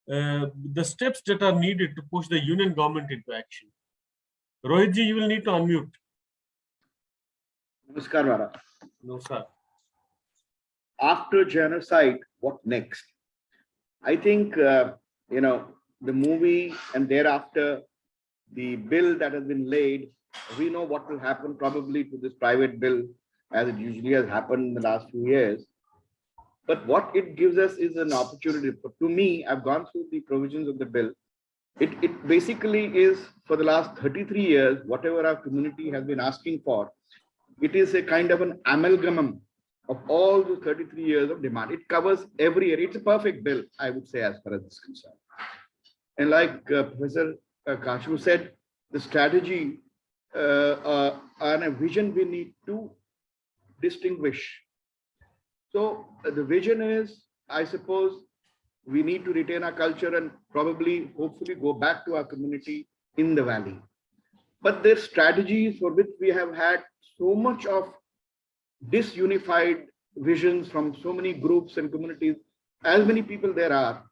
Speaker 1: the steps that are needed to push the union government into action. Rohit ji, you will need to unmute.
Speaker 6: Namaskar, Maharaj.
Speaker 1: No, sir.
Speaker 6: After genocide, what next? I think, the movie and thereafter, the bill that has been laid, we know what will happen probably to this private bill, as it usually has happened in the last few years. But what it gives us is an opportunity. To me, I've gone through the provisions of the bill. It basically is, for the last 33 years, whatever our community has been asking for, it is a kind of an amalgam of all the 33 years of demand. It covers every area. It's a perfect bill, I would say, as far as this is concerned. And like Professor Kashu said, the strategy and a vision we need to distinguish. So the vision is, I suppose, we need to retain our culture and probably, hopefully, go back to our community in the valley. But there's strategies for which we have had so much of disunified visions from so many groups and communities. As many people there are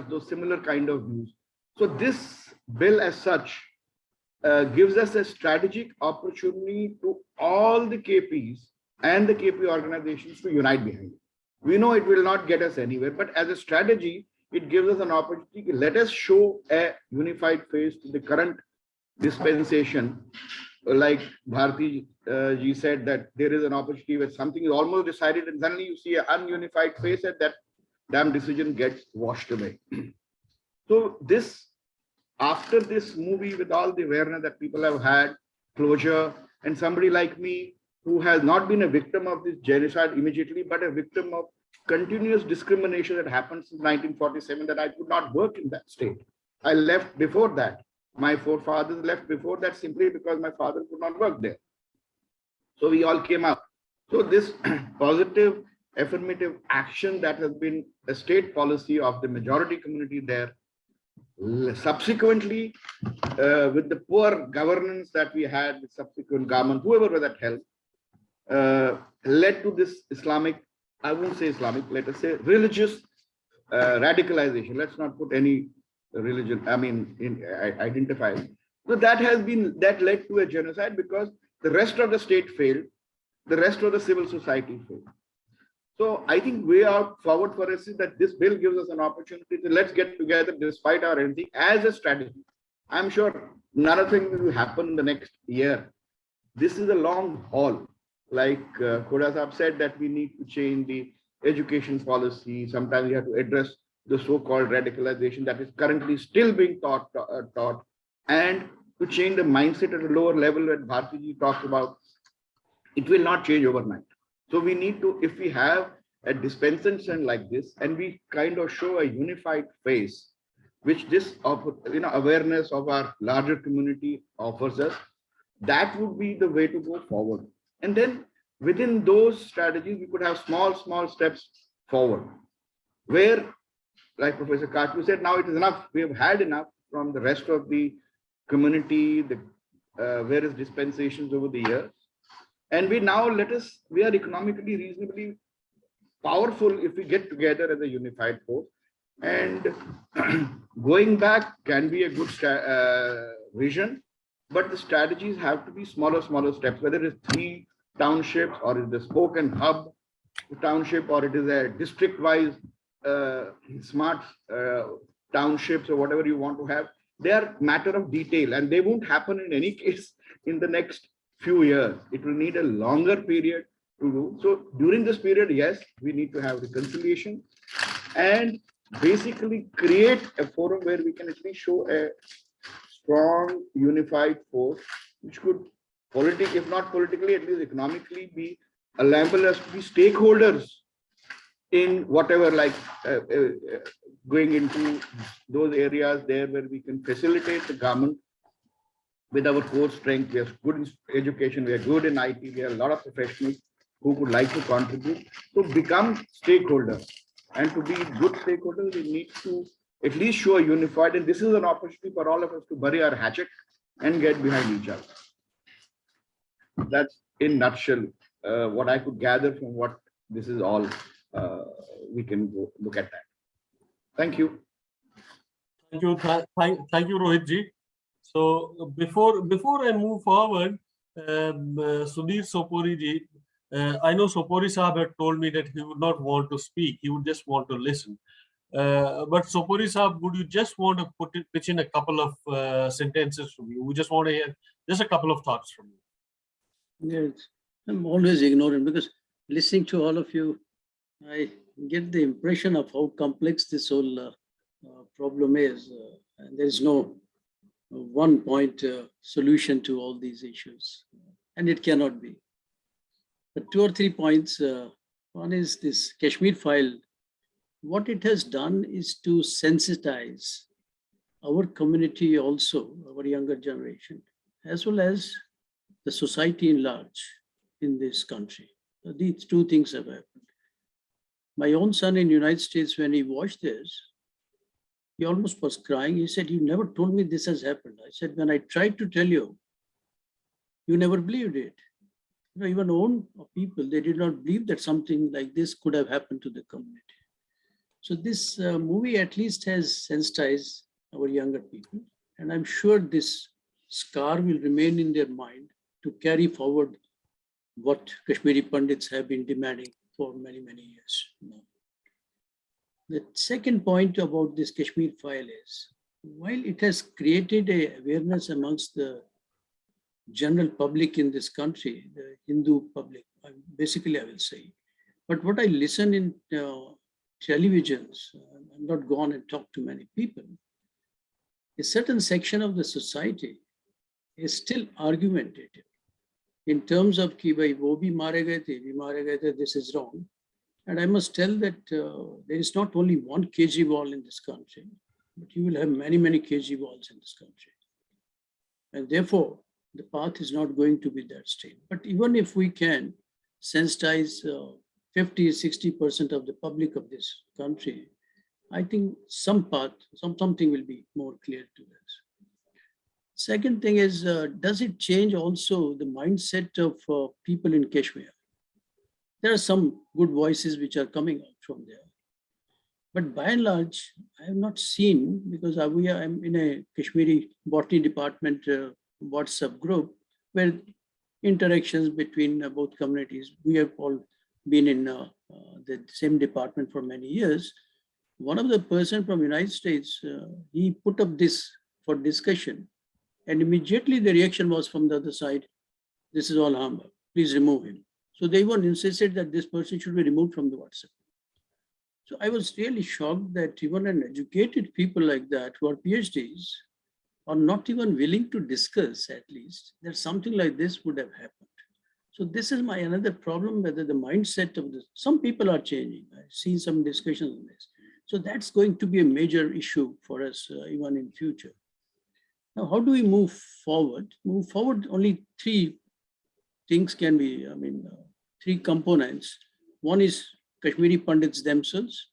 Speaker 6: those similar kind of views. So this bill as such gives us a strategic opportunity to all the KPs and the KP organizations to unite behind it. We know it will not get us anywhere, but as a strategy, it gives us an opportunity. Let us show a unified face to the current dispensation. Like Bharti ji said, that there is an opportunity where something is almost decided and suddenly you see an ununified face and that damn decision gets washed away. So this, after this movie, with all the awareness that people have had, closure, and somebody like me who has not been a victim of this genocide immediately, but a victim of continuous discrimination that happened since 1947, that I could not work in that state. I left before that. My forefathers left before that simply because my father could not work there. So we all came out. So this positive affirmative action that has been a state policy of the majority community there, subsequently with the poor governance that we had with subsequent government, whoever was at help, led to this Islamic, I won't say Islamic, let us say religious radicalization. Let's not put any religion, identify. So that led to a genocide because the rest of the state failed, the rest of the civil society failed. So I think way out forward for us is that this bill gives us an opportunity to let's get together despite our anything as a strategy. I'm sure none of things will happen in the next year. This is a long haul. Like Khoda Sahab said, that we need to change the education policy. Sometimes we have to address the so-called radicalization that is currently still being taught, and to change the mindset at a lower level that Bharti ji talked about. It will not change overnight. So we need to, if we have a dispensation like this, and we kind of show a unified face, which this awareness of our larger community offers us, that would be the way to go forward. And then within those strategies, we could have small steps forward, where, like Professor Kashmiri said, now it is enough. We have had enough from the rest of the community, the various dispensations over the years. And we are economically reasonably powerful if we get together as a unified force. And going back can be a good vision, but the strategies have to be smaller steps, whether it's 3 townships or it's the spoke and hub township, or it is a district wise smart townships, or whatever you want to have. They are matter of detail, and they won't happen in any case in the next few years. It will need a longer period to do. So during this period, yes, we need to have reconciliation and basically create a forum where we can actually show a strong, unified force, which could if not politically, at least economically, be allowable as to be stakeholders in whatever, like going into those areas there where we can facilitate the government with our core strength. We have good education, we are good in IT, we have a lot of professionals who would like to contribute to become stakeholders. And to be good stakeholders, we need to at least show a unified, and this is an opportunity for all of us to bury our hatchet and get behind each other. That's in nutshell what I could gather from what this is all. We can go look at that. Thank you.
Speaker 1: Thank you, thank you, Rohit ji. So before I move forward, Sudhir Sopori ji, I know Sopori Sahab had told me that he would not want to speak; he would just want to listen. But Sopori Sahab, would you just want to pitch in a couple of sentences from you? We just want to hear just a couple of thoughts from you.
Speaker 7: Yes, I'm always ignorant because listening to all of you, I get the impression of how complex this whole problem is. And there is no one point solution to all these issues, and it cannot be. But 2 or 3 points. One is this Kashmir file. What it has done is to sensitize our community also, our younger generation, as well as the society in large in this country. So these 2 things have happened. My own son in the United States, when he watched this, he almost was crying. He said, "You never told me this has happened." I said, "When I tried to tell you, you never believed it." You know, even own people, they did not believe that something like this could have happened to the community. So this movie at least has sensitized our younger people. And I'm sure this scar will remain in their mind to carry forward what Kashmiri Pandits have been demanding for many, many years now. The second point about this Kashmir file is, while it has created an awareness amongst the general public in this country, the Hindu public, basically I will say, but what I listen in televisions, I'm not gone and talked to many people, a certain section of the society is still argumentative in terms of ki bhai wo bhi mare gaye the, this is wrong. And I must tell that there is not only one Kejriwal in this country, but you will have many, many Kejriwals in this country. And therefore, the path is not going to be that straight. But even if we can sensitize 50, 60% of the public of this country, I think some path, something will be more clear to us. Second thing is, does it change also the mindset of people in Kashmir? There are some good voices which are coming out from there. But by and large, I have not seen, because I'm in a Kashmiri botany department WhatsApp group where interactions between both communities, we have all been in the same department for many years. One of the person from United States, he put up this for discussion, and immediately the reaction was from the other side, "This is all humbug, please remove him." So they even insisted that this person should be removed from the WhatsApp. So I was really shocked that even an educated people like that, who are PhDs, are not even willing to discuss at least that something like this would have happened. So this is my another problem, whether the mindset of this, some people are changing. I've seen some discussions on this. So that's going to be a major issue for us even in future. Now, how do we move forward? Move forward, only 3 things can be, 3 components. One is Kashmiri Pandits themselves,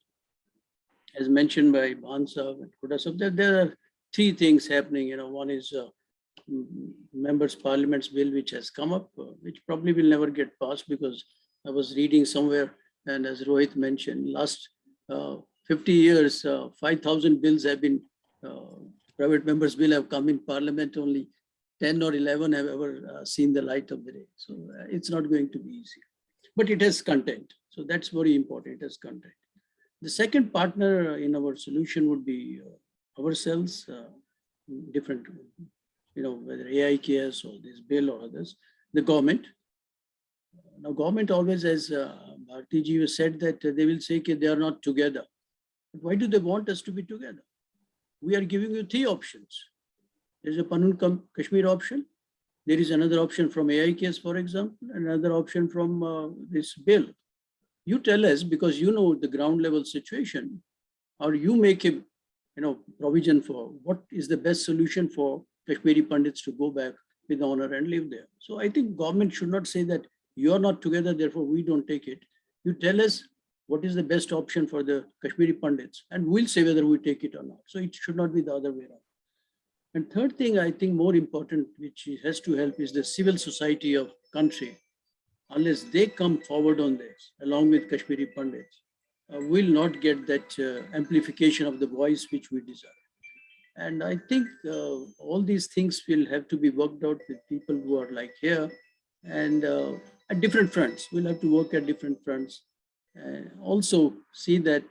Speaker 7: as mentioned by Bhan Sahab and Khuda Sahab. There are 3 things happening. One is Members Parliament's bill, which has come up, which probably will never get passed, because I was reading somewhere, and as Rohit mentioned, last 50 years, 5,000 bills have been, private members' bill have come in Parliament. Only 10 or 11 have ever seen the light of the day. So it's not going to be easy. But it has content. So that's very important. It has content. The second partner in our solution would be ourselves, different, whether AIKS or this bill or others, the government. Now, government always, as Bharti has said, that they will say that they are not together. But why do they want us to be together? We are giving you 3 options. There is a Panun Kashmir option. There is another option from AIKS, for example, another option from this bill. You tell us, because you know the ground level situation, or you make a provision for what is the best solution for Kashmiri Pandits to go back with honor and live there. So I think government should not say that you are not together, therefore we don't take it. You tell us what is the best option for the Kashmiri Pandits, and we'll say whether we take it or not. So it should not be the other way around. And third thing, I think more important, which has to help, is the civil society of country. Unless they come forward on this, along with Kashmiri Pandits, will not get that amplification of the voice which we desire. And I think all these things will have to be worked out with people who are like here, and at different fronts. We'll have to work at different fronts. Also see that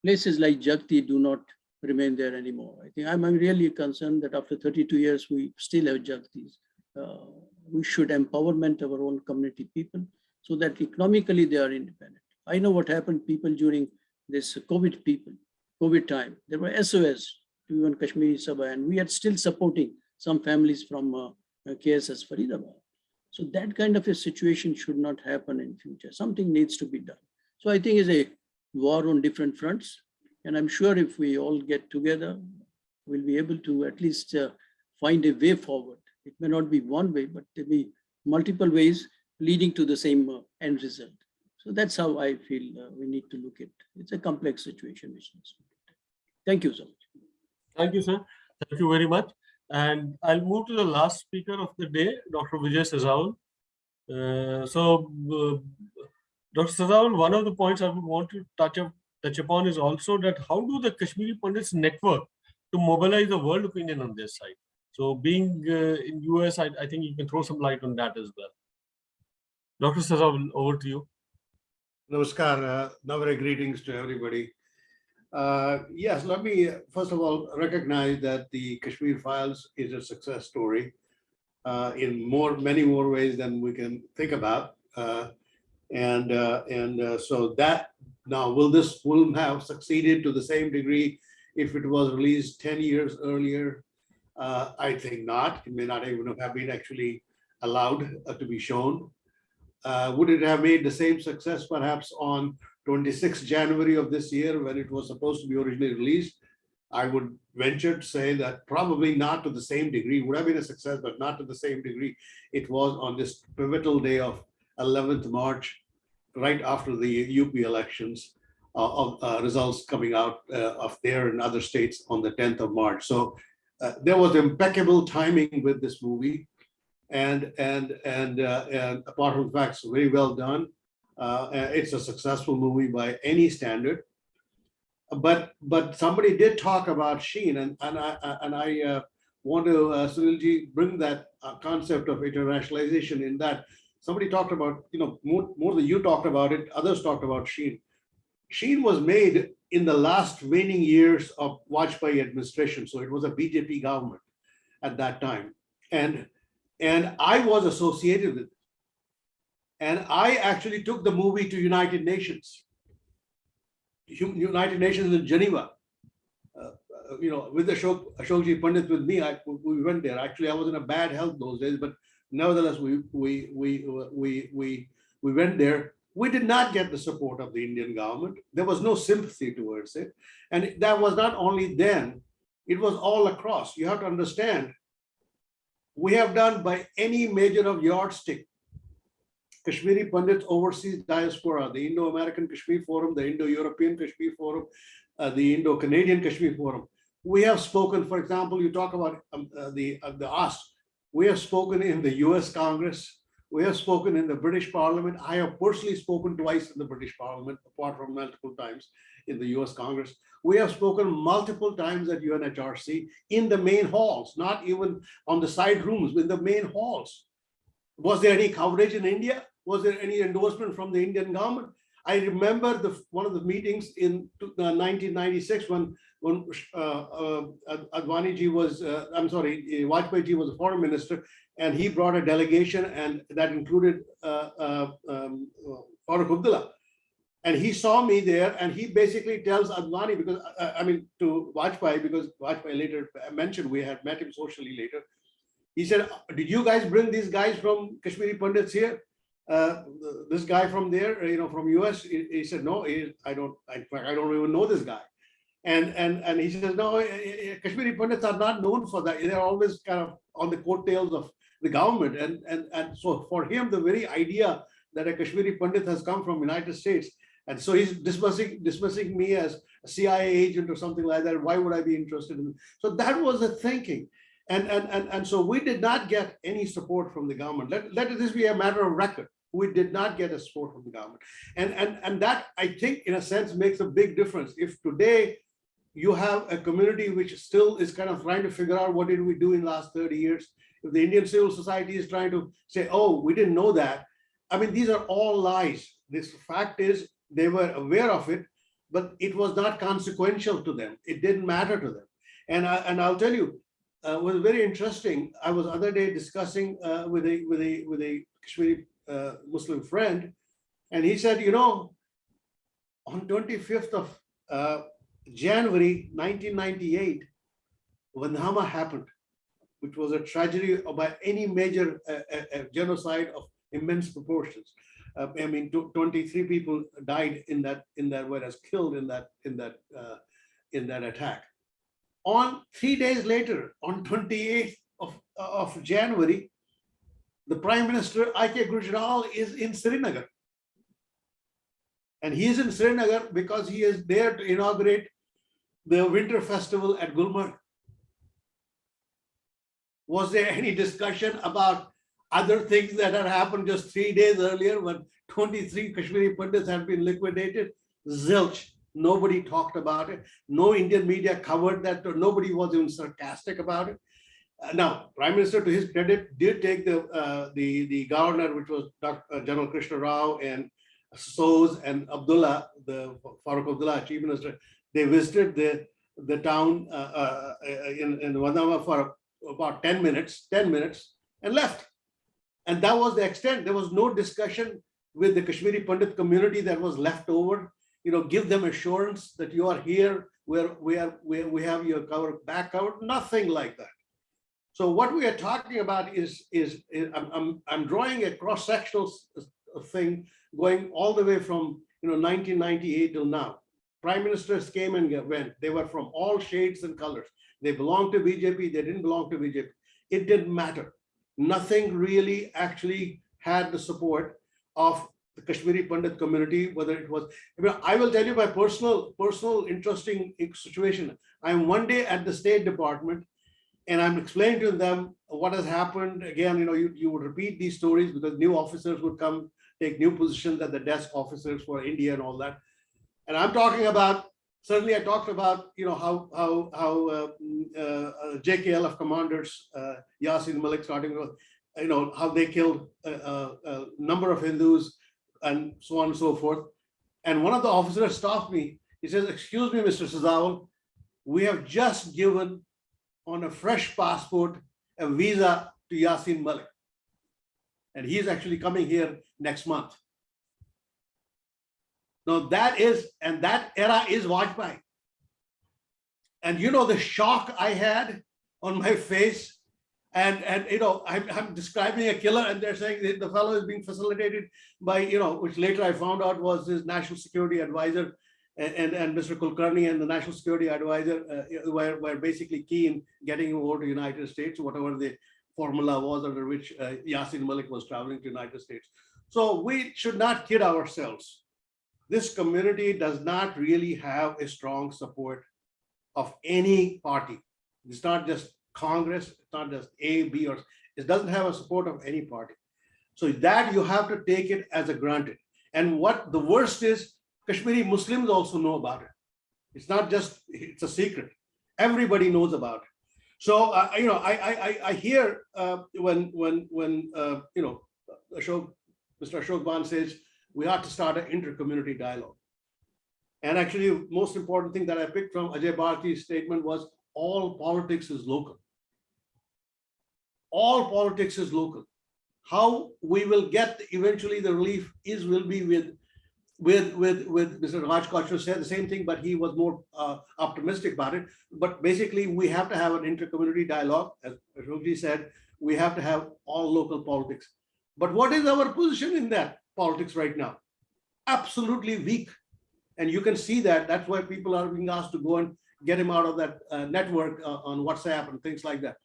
Speaker 7: places like Jagti do not remain there anymore. I think I'm really concerned that after 32 years, we still have Jagtis. We should empowerment our own community people so that economically they are independent. I know what happened people during this COVID time. There were SOS to even Kashmiri Sabha, and we are still supporting some families from KSS Faridabad. So that kind of a situation should not happen in future. Something needs to be done. So I think it's a war on different fronts. And I'm sure if we all get together, we'll be able to at least find a way forward. It may not be one way, but there may be multiple ways leading to the same end result. So that's how I feel we need to look at it. It's a complex situation. Thank you so much.
Speaker 1: Thank you, sir. Thank you very much. And I'll move to the last speaker of the day, Dr. Vijay Sazaul. Dr. Sazaul, one of the points I would want to touch upon is also that how do the Kashmiri Pandits network to mobilize the world opinion on their side? So being in US, I think you can throw some light on that as well. Dr. Sazaul, over to you.
Speaker 8: Namaskar, Navare greetings to everybody. Yes, let me first of all recognize that the Kashmir Files is a success story in many more ways than we can think about. So that now will have succeeded to the same degree if it was released 10 years earlier? I think not. It may not even have been actually allowed to be shown. Would it have made the same success perhaps on 26th January of this year when it was supposed to be originally released? I would venture to say that probably not to the same degree. It would have been a success, but not to the same degree it was on this pivotal day of 11th March, right after the UP elections, of results coming out of there and other states on the 10th of March. So there was impeccable timing with this movie. And apart from the facts, very well done. It's a successful movie by any standard. But somebody did talk about Sheen, and I want to Sunilji bring that concept of internationalization in that somebody talked about, more than you talked about it, others talked about Sheen. Sheen was made in the last waning years of Vajpayee administration, so it was a BJP government at that time, and I was associated with it. And I actually took the movie to United Nations in Geneva, with Ashokji Pandit with me. We went there. Actually, I was in a bad health those days, but nevertheless, we went there. We did not get the support of the Indian government. There was no sympathy towards it. And that was not only then, it was all across. You have to understand, we have done by any measure of yardstick, Kashmiri Pandits Overseas Diaspora, the Indo-American Kashmir Forum, the Indo-European Kashmir Forum, the Indo-Canadian Kashmir Forum. We have spoken, for example, you talk about the OST. We have spoken in the US Congress. We have spoken in the British Parliament. I have personally spoken twice in the British Parliament, apart from multiple times in the US Congress. We have spoken multiple times at UNHRC in the main halls, not even on the side rooms, in the main halls. Was there any coverage in India? Was there any endorsement from the Indian government? I remember one of the meetings in 1996 when Advani ji was, Vajpayee ji was a foreign minister, and he brought a delegation, and that included Farooq Abdullah. And he saw me there, and he basically tells Advani, because to Vajpayee, because Vajpayee later mentioned we had met him socially later. He said, "Did you guys bring these guys from Kashmiri Pandits here? This guy from there, from US?" He said, "No, I don't even know this guy." And he says, "No, Kashmiri Pandits are not known for that. They're always kind of on the coattails of the government." And so for him, the very idea that a Kashmiri Pandit has come from United States, and so he's dismissing me as a CIA agent or something like that. Why would I be interested in? So that was the thinking. And so we did not get any support from the government. Let this be a matter of record. We did not get a support from the government. And that, I think, in a sense, makes a big difference. If today you have a community which still is kind of trying to figure out what did we do in the last 30 years, if the Indian civil society is trying to say, "Oh, we didn't know that." I mean, these are all lies. This fact is they were aware of it, but it was not consequential to them. It didn't matter to them. And I'll tell you, it was very interesting. I was the other day discussing with a Kashmiri Muslim friend, and he said, on 25th of January 1998, Vandhama happened, which was a tragedy by any major genocide of immense proportions. 23 people died in that whereas killed in that attack. On 3 days later, on 28th of January, the Prime Minister, I.K. Gujral, is in Srinagar. And he is in Srinagar because he is there to inaugurate the winter festival at Gulmarg. Was there any discussion about other things that had happened just 3 days earlier when 23 Kashmiri Pandits had been liquidated? Zilch. Nobody talked about it. No Indian media covered that. Or nobody was even sarcastic about it. Now, Prime Minister, to his credit, did take the governor, which was General Krishna Rao and Soz and Abdullah, the Farooq Abdullah, Chief Minister. They visited the town in Vandhama for about 10 minutes and left. And that was the extent. There was no discussion with the Kashmiri Pandit community that was left over. Give them assurance that you are here, we have your back covered, nothing like that. So what we are talking about is I'm drawing a cross-sectional thing going all the way from 1998 till now. Prime ministers came and went. They were from all shades and colors. They belonged to BJP, they didn't belong to BJP. It didn't matter. Nothing really actually had the support of the Kashmiri Pandit community, whether it was, I will tell you my personal interesting situation. I'm one day at the State Department and I'm explaining to them what has happened. Again, you would repeat these stories because new officers would come, take new positions at the desk officers for India and all that. And I'm talking about, certainly I talked about, how JKLF commanders, Yasin Malik, starting with, how they killed a number of Hindus and so on and so forth. And one of the officers stopped me. He says, "Excuse me, Mr. Sazawal, we have just given on a fresh passport a visa to Yasin Malik. And he's actually coming here next month." Now that era is Vajpayee. And the shock I had on my face, and I'm describing a killer and they're saying that the fellow is being facilitated by, which later I found out was his national security advisor and Mr. Kulkarni and the national security advisor were basically key in getting him over to the United States, whatever the formula was under which Yasin Malik was traveling to the United States. So we should not kid ourselves. This community does not really have a strong support of any party. It's not just Congress, it's not just A, B, or it doesn't have a support of any party. So that you have to take it as a granted. And what the worst is, Kashmiri Muslims also know about it. It's not just, it's a secret. Everybody knows about it. So, I hear when Mr. Ashok Ban says we ought to start an inter-community dialogue. And actually, most important thing that I picked from Ajay Bharati's statement was all politics is local. All politics is local. How we will get eventually the relief will be with Mr. Raj Kaushal said the same thing, but he was more optimistic about it. But basically, we have to have an inter-community dialogue. As Ashokji said, we have to have all local politics. But what is our position in that politics right now? Absolutely weak. And you can see that. That's why people are being asked to go and get him out of that network on WhatsApp and things like that.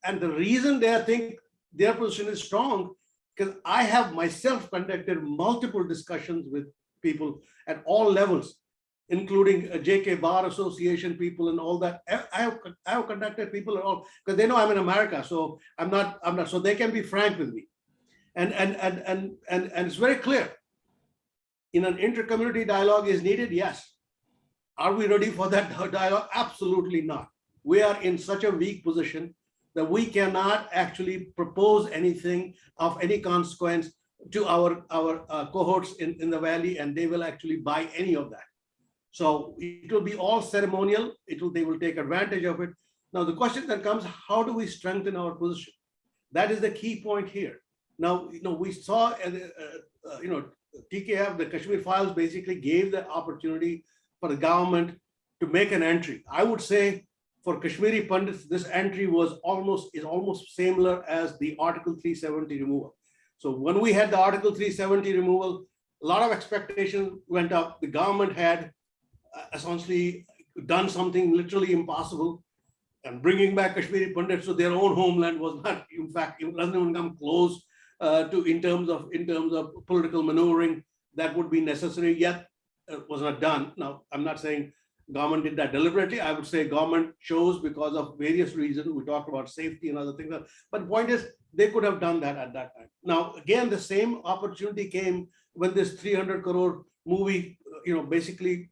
Speaker 8: And the reason they think their position is strong, because I have myself conducted multiple discussions with people at all levels, including JK Bar Association people and all that. I have conducted people at all, because they know I'm in America, so I'm not, so they can be frank with me. And it's very clear. In an inter-community dialogue is needed, yes. Are we ready for that dialogue? Absolutely not. We are in such a weak position that we cannot actually propose anything of any consequence to our cohorts in the valley, and they will actually buy any of that. So it will be all ceremonial. They will take advantage of it. Now the question that comes: how do we strengthen our position? That is the key point here. Now we saw TKF, the Kashmir Files, basically gave the opportunity for the government to make an entry. I would say, for Kashmiri Pandits, this entry is almost similar as the Article 370 removal. So when we had the Article 370 removal, a lot of expectation went up. The government had essentially done something literally impossible, and bringing back Kashmiri Pandits to their own homeland was not, in fact, it doesn't even come close in terms of political maneuvering that would be necessary, yet was not done. Now, I'm not saying government did that deliberately. I would say government chose because of various reasons. We talked about safety and other things, but the point is they could have done that at that time. Now, again, the same opportunity came when this 300 crore movie, basically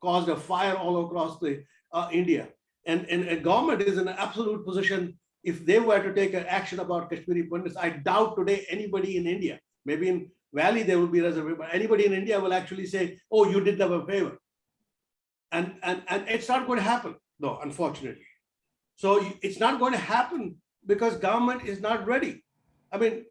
Speaker 8: caused a fire all across the India. And government is in an absolute position. If they were to take an action about Kashmiri Pandits, I doubt today anybody in India, maybe in Valley there will be reservation, but anybody in India will actually say, oh, you did them a favor. And it's not going to happen, though, unfortunately. So it's not going to happen because government is not ready. I mean,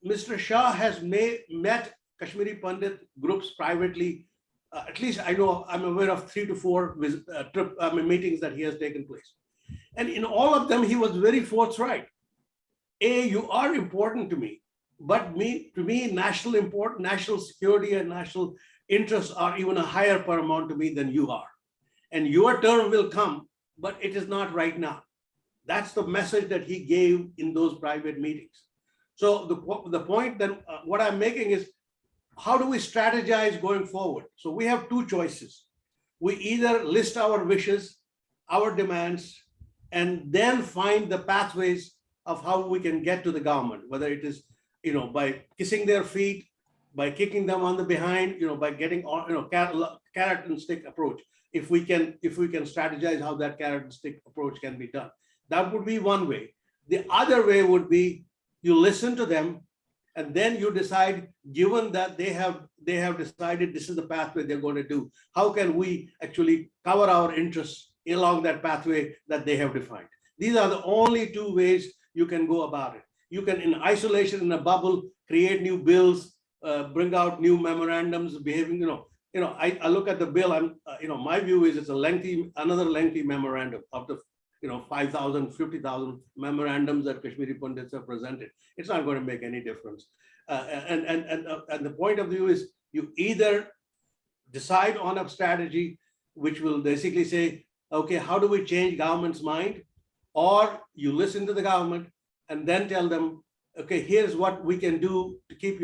Speaker 8: Mr. Shah has met Kashmiri Pandit groups privately. At least I know, I'm aware of 3 to 4 meetings that he has taken place. And in all of them, he was very forthright. You are important to me, but to me, national security and national interests are even a higher paramount to me than you are. And your term will come, but it is not right now. That's the message that he gave in those private meetings. So the point that what I'm making is, how do we strategize going forward? So we have 2 choices. We either list our wishes, our demands, and then find the pathways of how we can get to the government, whether it is, by kissing their feet, by kicking them on the behind, by getting, carrot and stick approach. If we can strategize how that carrot and stick approach can be done, that would be one way. The other way would be you listen to them, and then you decide, given that they have decided this is the pathway they're going to do, how can we actually cover our interests along that pathway that they have defined? These are the only 2 ways you can go about it. You can, in isolation, in a bubble, create new bills, bring out new memorandums, behaving, I look at the bill, my view is it's another lengthy memorandum of the 5,000, 50,000 memorandums that Kashmiri Pandits have presented. It's not going to make any difference. And the point of view is, you either decide on a strategy which will basically say, okay, how do we change government's mind? Or you listen to the government and then tell them, okay, here's what we can do to keep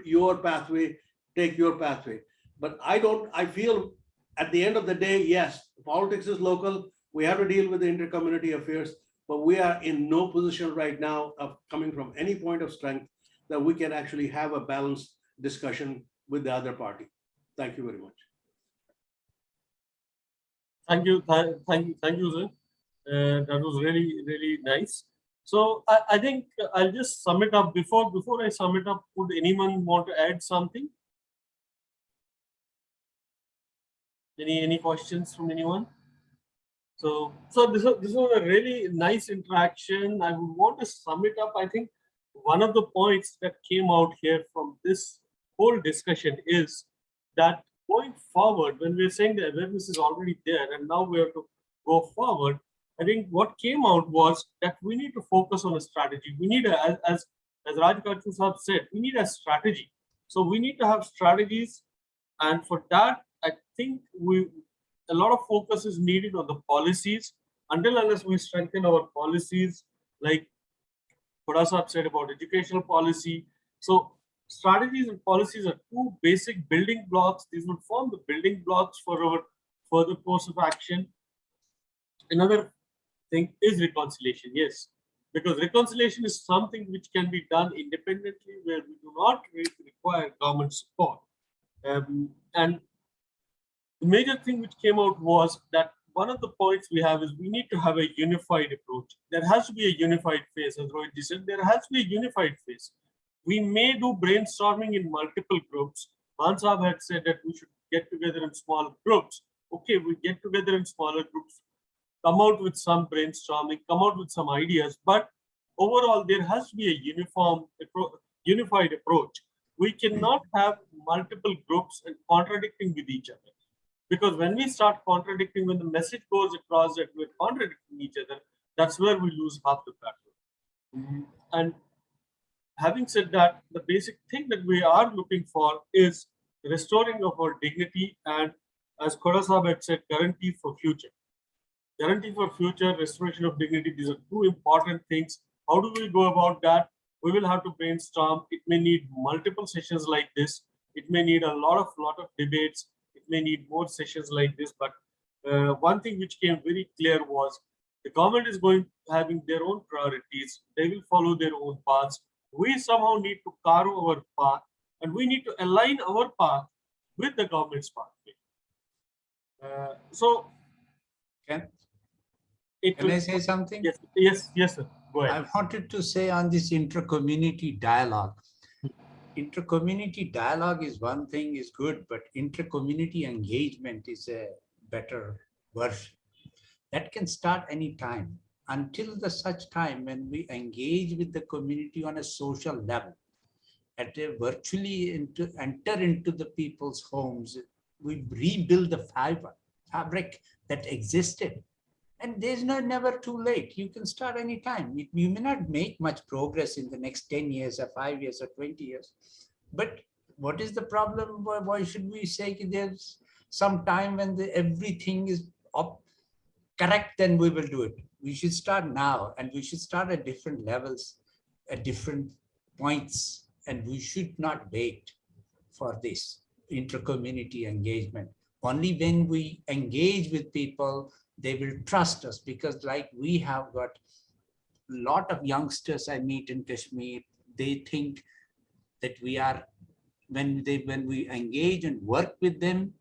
Speaker 8: your pathway, take your pathway. But I feel at the end of the day, yes, politics is local. We have to deal with the inter-community affairs, but we are in no position right now of coming from any point of strength that we can actually have a balanced discussion with the other party. Thank you very much.
Speaker 1: Thank you, thank you, sir. That was really nice. So I think I'll just sum it up. Before I sum it up, would anyone want to add something? Any questions from anyone? So this was a really nice interaction. I would want to sum it up. I think one of the points that came out here from this whole discussion is that going forward, when we're saying the awareness is already there and now we have to go forward, I think what came out was that we need to focus on a strategy. We need as Raj Kachhu Sahab said, we need a strategy. So we need to have strategies, and for that, I think a lot of focus is needed on the policies. Until unless we strengthen our policies, like Khoda Sahab said about educational policy. So strategies and policies are two basic building blocks. These would form the building blocks for our further course of action. Another thing is reconciliation. Yes, because reconciliation is something which can be done independently, where we do not require government support. And the major thing which came out was that one of the points we have is we need to have a unified approach. There has to be a unified face, as Rohit said. There has to be a unified face. We may do brainstorming in multiple groups. Han Sahab had said that we should get together in small groups. Okay, we get together in smaller groups, come out with some brainstorming, come out with some ideas, but overall there has to be a unified approach. We cannot have multiple groups and contradicting with each other. Because when we start contradicting, when the message goes across that we're contradicting each other, that's where we lose half the battle. And having said that, the basic thing that we are looking for is restoring of our dignity and, as Khoda Sahab had said, guarantee for future. Guarantee for future, restoration of dignity, these are two important things. How do we go about that? We will have to brainstorm. It may need multiple sessions like this. It may need a lot of debates. It may need more sessions like this. But one thing which came very clear was the government is having their own priorities. They will follow their own paths. We somehow need to carve our path, and we need to align our path with the government's pathway.
Speaker 5: Can I say something?
Speaker 1: Yes, sir. Go ahead.
Speaker 5: I wanted to say on this inter-community dialogue. Inter-community dialogue is one thing, is good, but inter-community engagement is a better version. That can start any time, until the such time when we engage with the community on a social level, at a virtually enter into the people's homes. We rebuild the fabric that existed. And there's never too late. You can start anytime. You may not make much progress in the next 10 years or 5 years or 20 years. But what is the problem? Why should we say there's some time when everything is up correct, then we will do it. We should start now, and we should start at different levels, at different points, and we should not wait for this inter-community engagement. Only when we engage with people, they will trust us, because like we have got a lot of youngsters I meet in Kashmir, they think that we are, when we engage and work with them,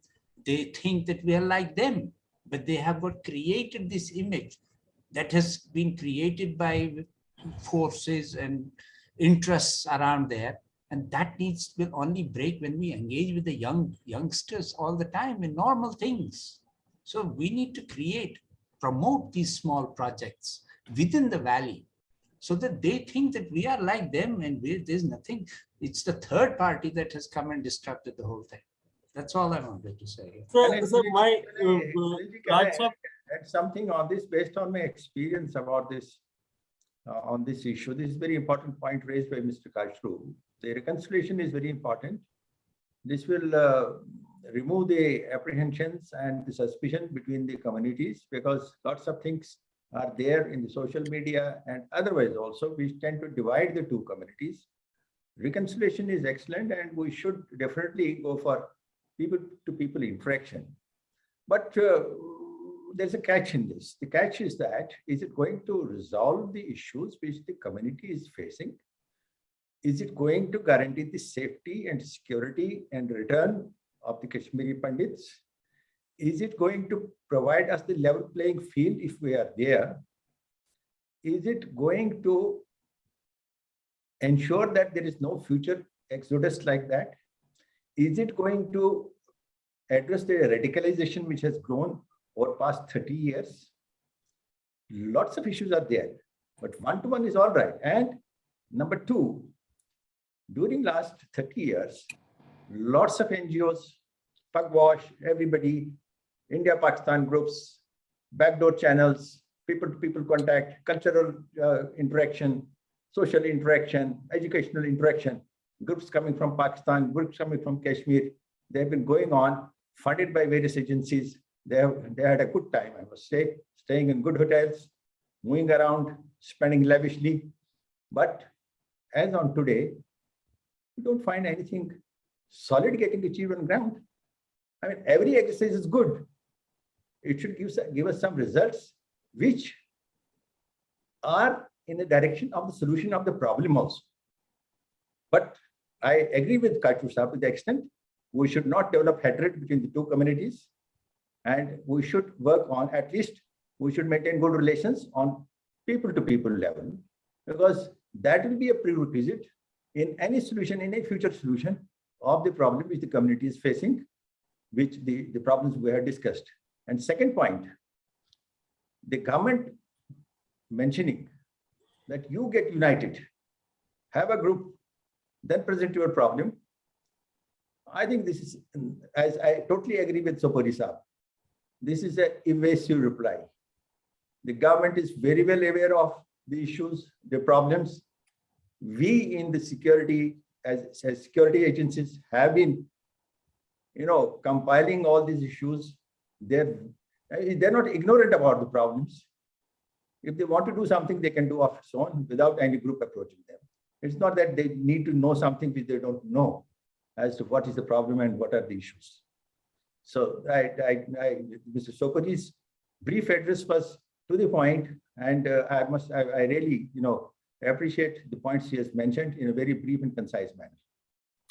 Speaker 5: they think that we are like them, but they have got created this image that has been created by forces and interests around there. And that will only break when we engage with the youngsters all the time in normal things. So we need to promote these small projects within the valley, so that they think that we are like them, and there's nothing. It's the third party that has come and disrupted the whole thing. That's all I wanted to say.
Speaker 1: So
Speaker 3: Can I add something on this based on my experience about this on this issue? This is a very important point raised by Mr. Kashru. The reconciliation is very important. This will remove the apprehensions and the suspicion between the communities, because lots of things are there in the social media and otherwise also, we tend to divide the two communities. Reconciliation is excellent, and we should definitely go for people-to-people interaction. But there's a catch in this. The catch is that, is it going to resolve the issues which the community is facing? Is it going to guarantee the safety and security and return of the Kashmiri Pandits? Is it going to provide us the level playing field if we are there? Is it going to ensure that there is no future exodus like that? Is it going to address the radicalization which has grown over past 30 years? Lots of issues are there, but one-to-one is all right. And number two, during last 30 years, lots of NGOs, Pugwash, everybody, India-Pakistan groups, backdoor channels, people-to-people contact, cultural interaction, social interaction, educational interaction, groups coming from Pakistan, groups coming from Kashmir, they've been going on, funded by various agencies. They had a good time, I must say, staying in good hotels, moving around, spending lavishly. But as on today, we don't find anything solid getting achieved on ground. I mean, every exercise is good. It should give us some results which are in the direction of the solution of the problem also. But I agree with Kachur Sahab to the extent we should not develop hatred between the two communities, and we should work on, at least we should maintain good relations on people-to-people level, because that will be a prerequisite in any solution, in a future solution of the problem which the community is facing, which the problems we have discussed. And second point, the government mentioning that you get united, have a group, then present your problem. I think this is, as I totally agree with Sopori Saab, this is an evasive reply. The government is very well aware of the issues, the problems. We in the security, as security agencies have been, compiling all these issues. They're not ignorant about the problems. If they want to do something, they can do of its own without any group approaching them. It's not that they need to know something which they don't know as to what is the problem and what are the issues. So Mr. Sopori's brief address was to the point, and I really, appreciate the points he has mentioned in a very brief and concise manner.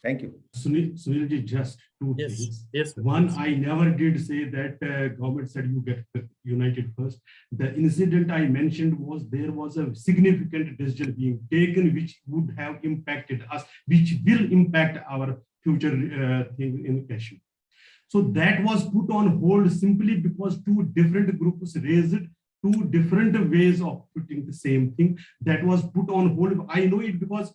Speaker 3: Thank you.
Speaker 4: Sunilji, just two things.
Speaker 1: Yes.
Speaker 4: One, I never did say that government said you get united first. The incident I mentioned was there was a significant decision being taken which would have impacted us, which will impact our future thing in Kashmir. So that was put on hold simply because two different groups raised two different ways of putting the same thing. That was put on hold. I know it because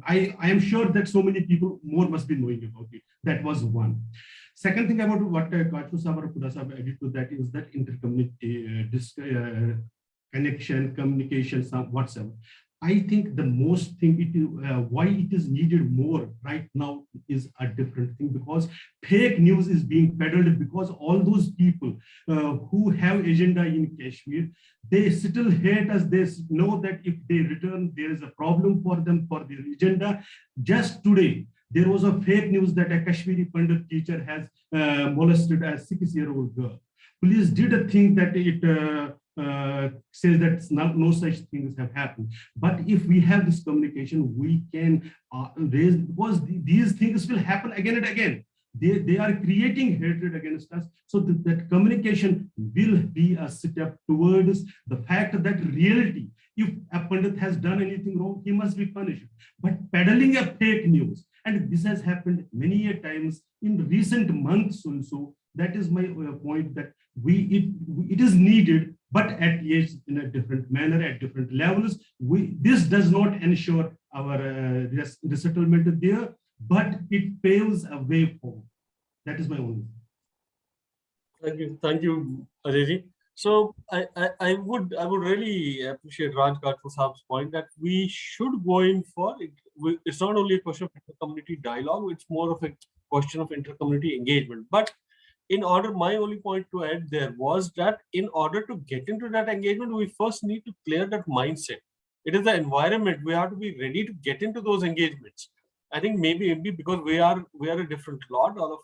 Speaker 4: I am sure that so many people more must be knowing about it. That was one. Second thing about what Kachur Sahab or Khuda Sahab added to that is that intercommunity connection, communication, whatsoever. I think the most thing why it is needed more right now is a different thing, because fake news is being peddled, because all those people who have agenda in Kashmir, they still hate us. They know that if they return, there is a problem for them for their agenda. Just today, there was a fake news that a Kashmiri Pandit teacher has molested a 6-year-old girl. Police did think that it says that no such things have happened. But if we have this communication, we can raise, because these things will happen again and again. They are creating hatred against us. So that communication will be a step towards the fact that reality, if a Pandit has done anything wrong, he must be punished. But peddling a fake news, and this has happened many times in recent months also, that is my point, that it is needed, but at least in a different manner, at different levels. This does not ensure our resettlement there, but it paves a way forward. That is my only.
Speaker 1: Thank you, Ajay. So I would really appreciate Raj Kachur Saab's point that we should go in for it. It's not only a question of inter-community dialogue; it's more of a question of inter-community engagement. But my only point to add there was that in order to get into that engagement, we first need to clear that mindset. It is the environment. We have to be ready to get into those engagements. I think maybe because we are a different lot. All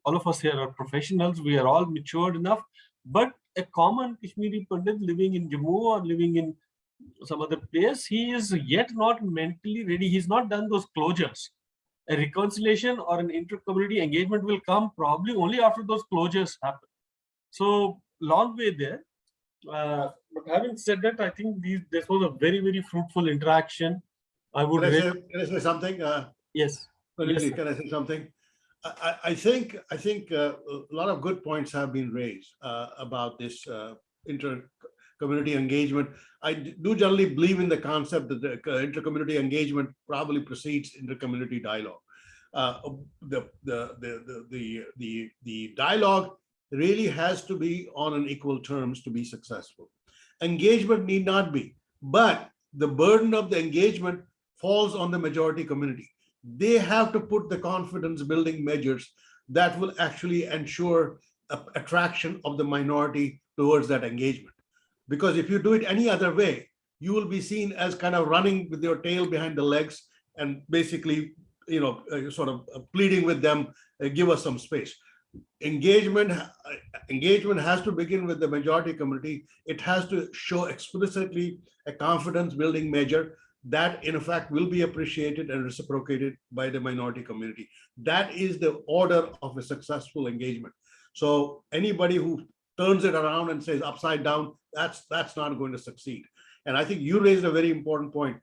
Speaker 1: of us here are professionals. We are all matured enough. But a common Kashmiri Pandit living in Jammu or living in some other place, he is yet not mentally ready. He's not done those closures. A reconciliation or an inter-community engagement will come probably only after those closures happen. So long way there. But having said that, I think this was a very, very fruitful interaction. I would
Speaker 8: Can I say something?
Speaker 1: Yes.
Speaker 8: Can
Speaker 1: Yes,
Speaker 8: I say something? I think a lot of good points have been raised about this inter-community engagement. I do generally believe in the concept that the inter-community engagement probably precedes inter-community dialogue. The dialogue really has to be on an equal terms to be successful. Engagement need not be, but the burden of the engagement falls on the majority community. They have to put the confidence building measures that will actually ensure attraction of the minority towards that engagement. Because if you do it any other way, you will be seen as kind of running with your tail behind the legs and basically, sort of pleading with them, give us some space. Engagement has to begin with the majority community. It has to show explicitly a confidence building measure that in fact will be appreciated and reciprocated by the minority community. That is the order of a successful engagement. So anybody who turns it around and says upside down, that's not going to succeed. And I think you raised a very important point.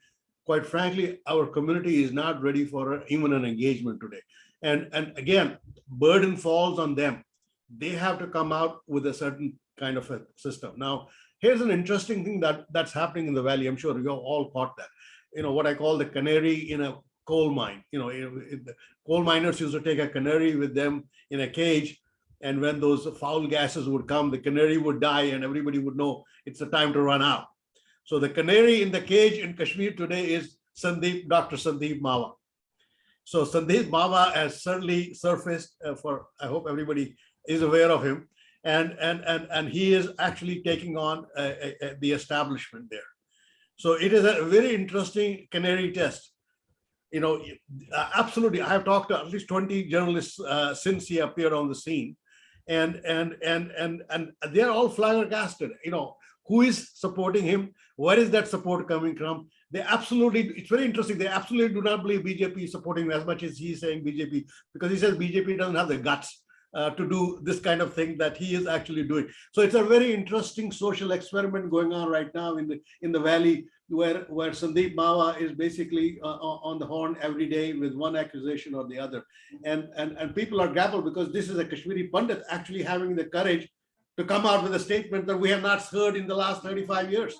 Speaker 8: Quite frankly, our community is not ready for even an engagement today. And again, burden falls on them. They have to come out with a certain kind of a system. Now, here's an interesting thing that's happening in the valley. I'm sure you all caught that. What I call the canary in a coal mine. The coal miners used to take a canary with them in a cage, and when those foul gases would come, the canary would die, and everybody would know it's the time to run out. So the canary in the cage in Kashmir today is Dr. Sandeep Mawa. So Sandeep Mawa has certainly surfaced I hope everybody is aware of him, and he is actually taking on the establishment there. So it is a very interesting canary test. Absolutely. I have talked to at least 20 journalists since he appeared on the scene, and they're all flabbergasted. Who is supporting him? Where is that support coming from? It's very interesting. They absolutely do not believe BJP is supporting him as much as he's saying BJP, because he says BJP doesn't have the guts to do this kind of thing that he is actually doing. So it's a very interesting social experiment going on right now in the valley, where Sandeep Mawa is basically on the horn every day with one accusation or the other. And people are grappled because this is a Kashmiri Pandit actually having the courage to come out with a statement that we have not heard in the last 30 years.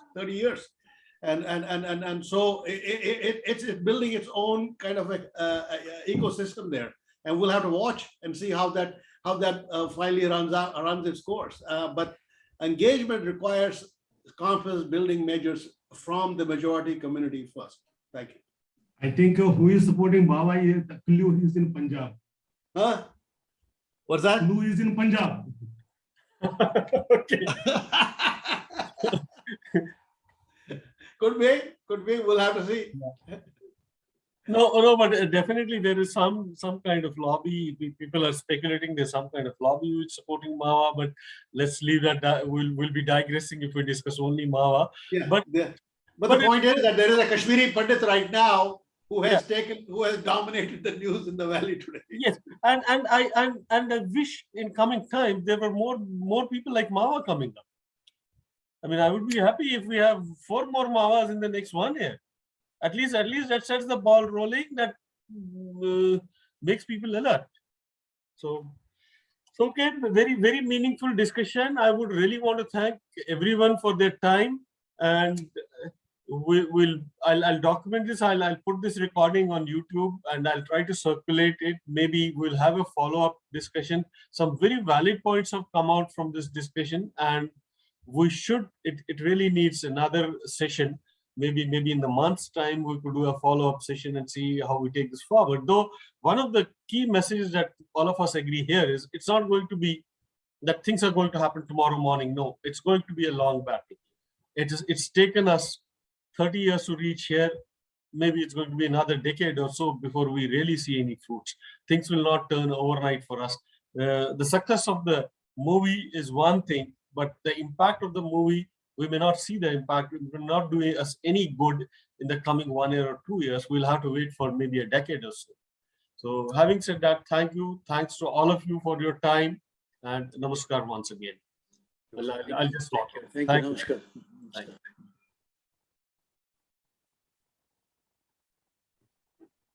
Speaker 8: And so it's building its own kind of a ecosystem there. And we'll have to watch and see how that finally runs its course. But engagement requires confidence building measures from the majority community first. Thank you.
Speaker 4: I think who is supporting Baba is the clue is in Punjab.
Speaker 8: Huh? What's that?
Speaker 4: Clue is in Punjab.
Speaker 1: Okay.
Speaker 8: Could be. We'll have to see.
Speaker 1: No, but definitely there is some kind of lobby. People are speculating there's some kind of lobby which is supporting Mawa, but let's leave that. We'll be digressing if we discuss only Mawa.
Speaker 8: Yeah.
Speaker 1: But
Speaker 8: the point is that there is a Kashmiri Pandit right now who has dominated the news in the valley today.
Speaker 1: Yes, and I wish in coming time there were more people like Mawa coming up. I mean, I would be happy if we have 4 more Mawas in the next 1 year. At least that sets the ball rolling. That makes people alert. So okay, very, very meaningful discussion. I would really want to thank everyone for their time, and I'll document this. I'll put this recording on YouTube, and I'll try to circulate it. Maybe we'll have a follow-up discussion. Some very valid points have come out from this discussion, and it really needs another session. Maybe in the month's time, we could do a follow-up session and see how we take this forward. Though one of the key messages that all of us agree here is it's not going to be that things are going to happen tomorrow morning. No, it's going to be a long battle. It's taken us 30 years to reach here. Maybe it's going to be another decade or so before we really see any fruits. Things will not turn overnight for us. The success of the movie is one thing, but the impact of the movie, we may not see the impact. It will not do us any good in the coming 1 year or 2 years. We'll have to wait for maybe a decade or so. So having said that, thank you. Thanks to all of you for your time, and namaskar once again. I'll just lock it.
Speaker 7: Thank you. Namaskar.
Speaker 1: Thank you.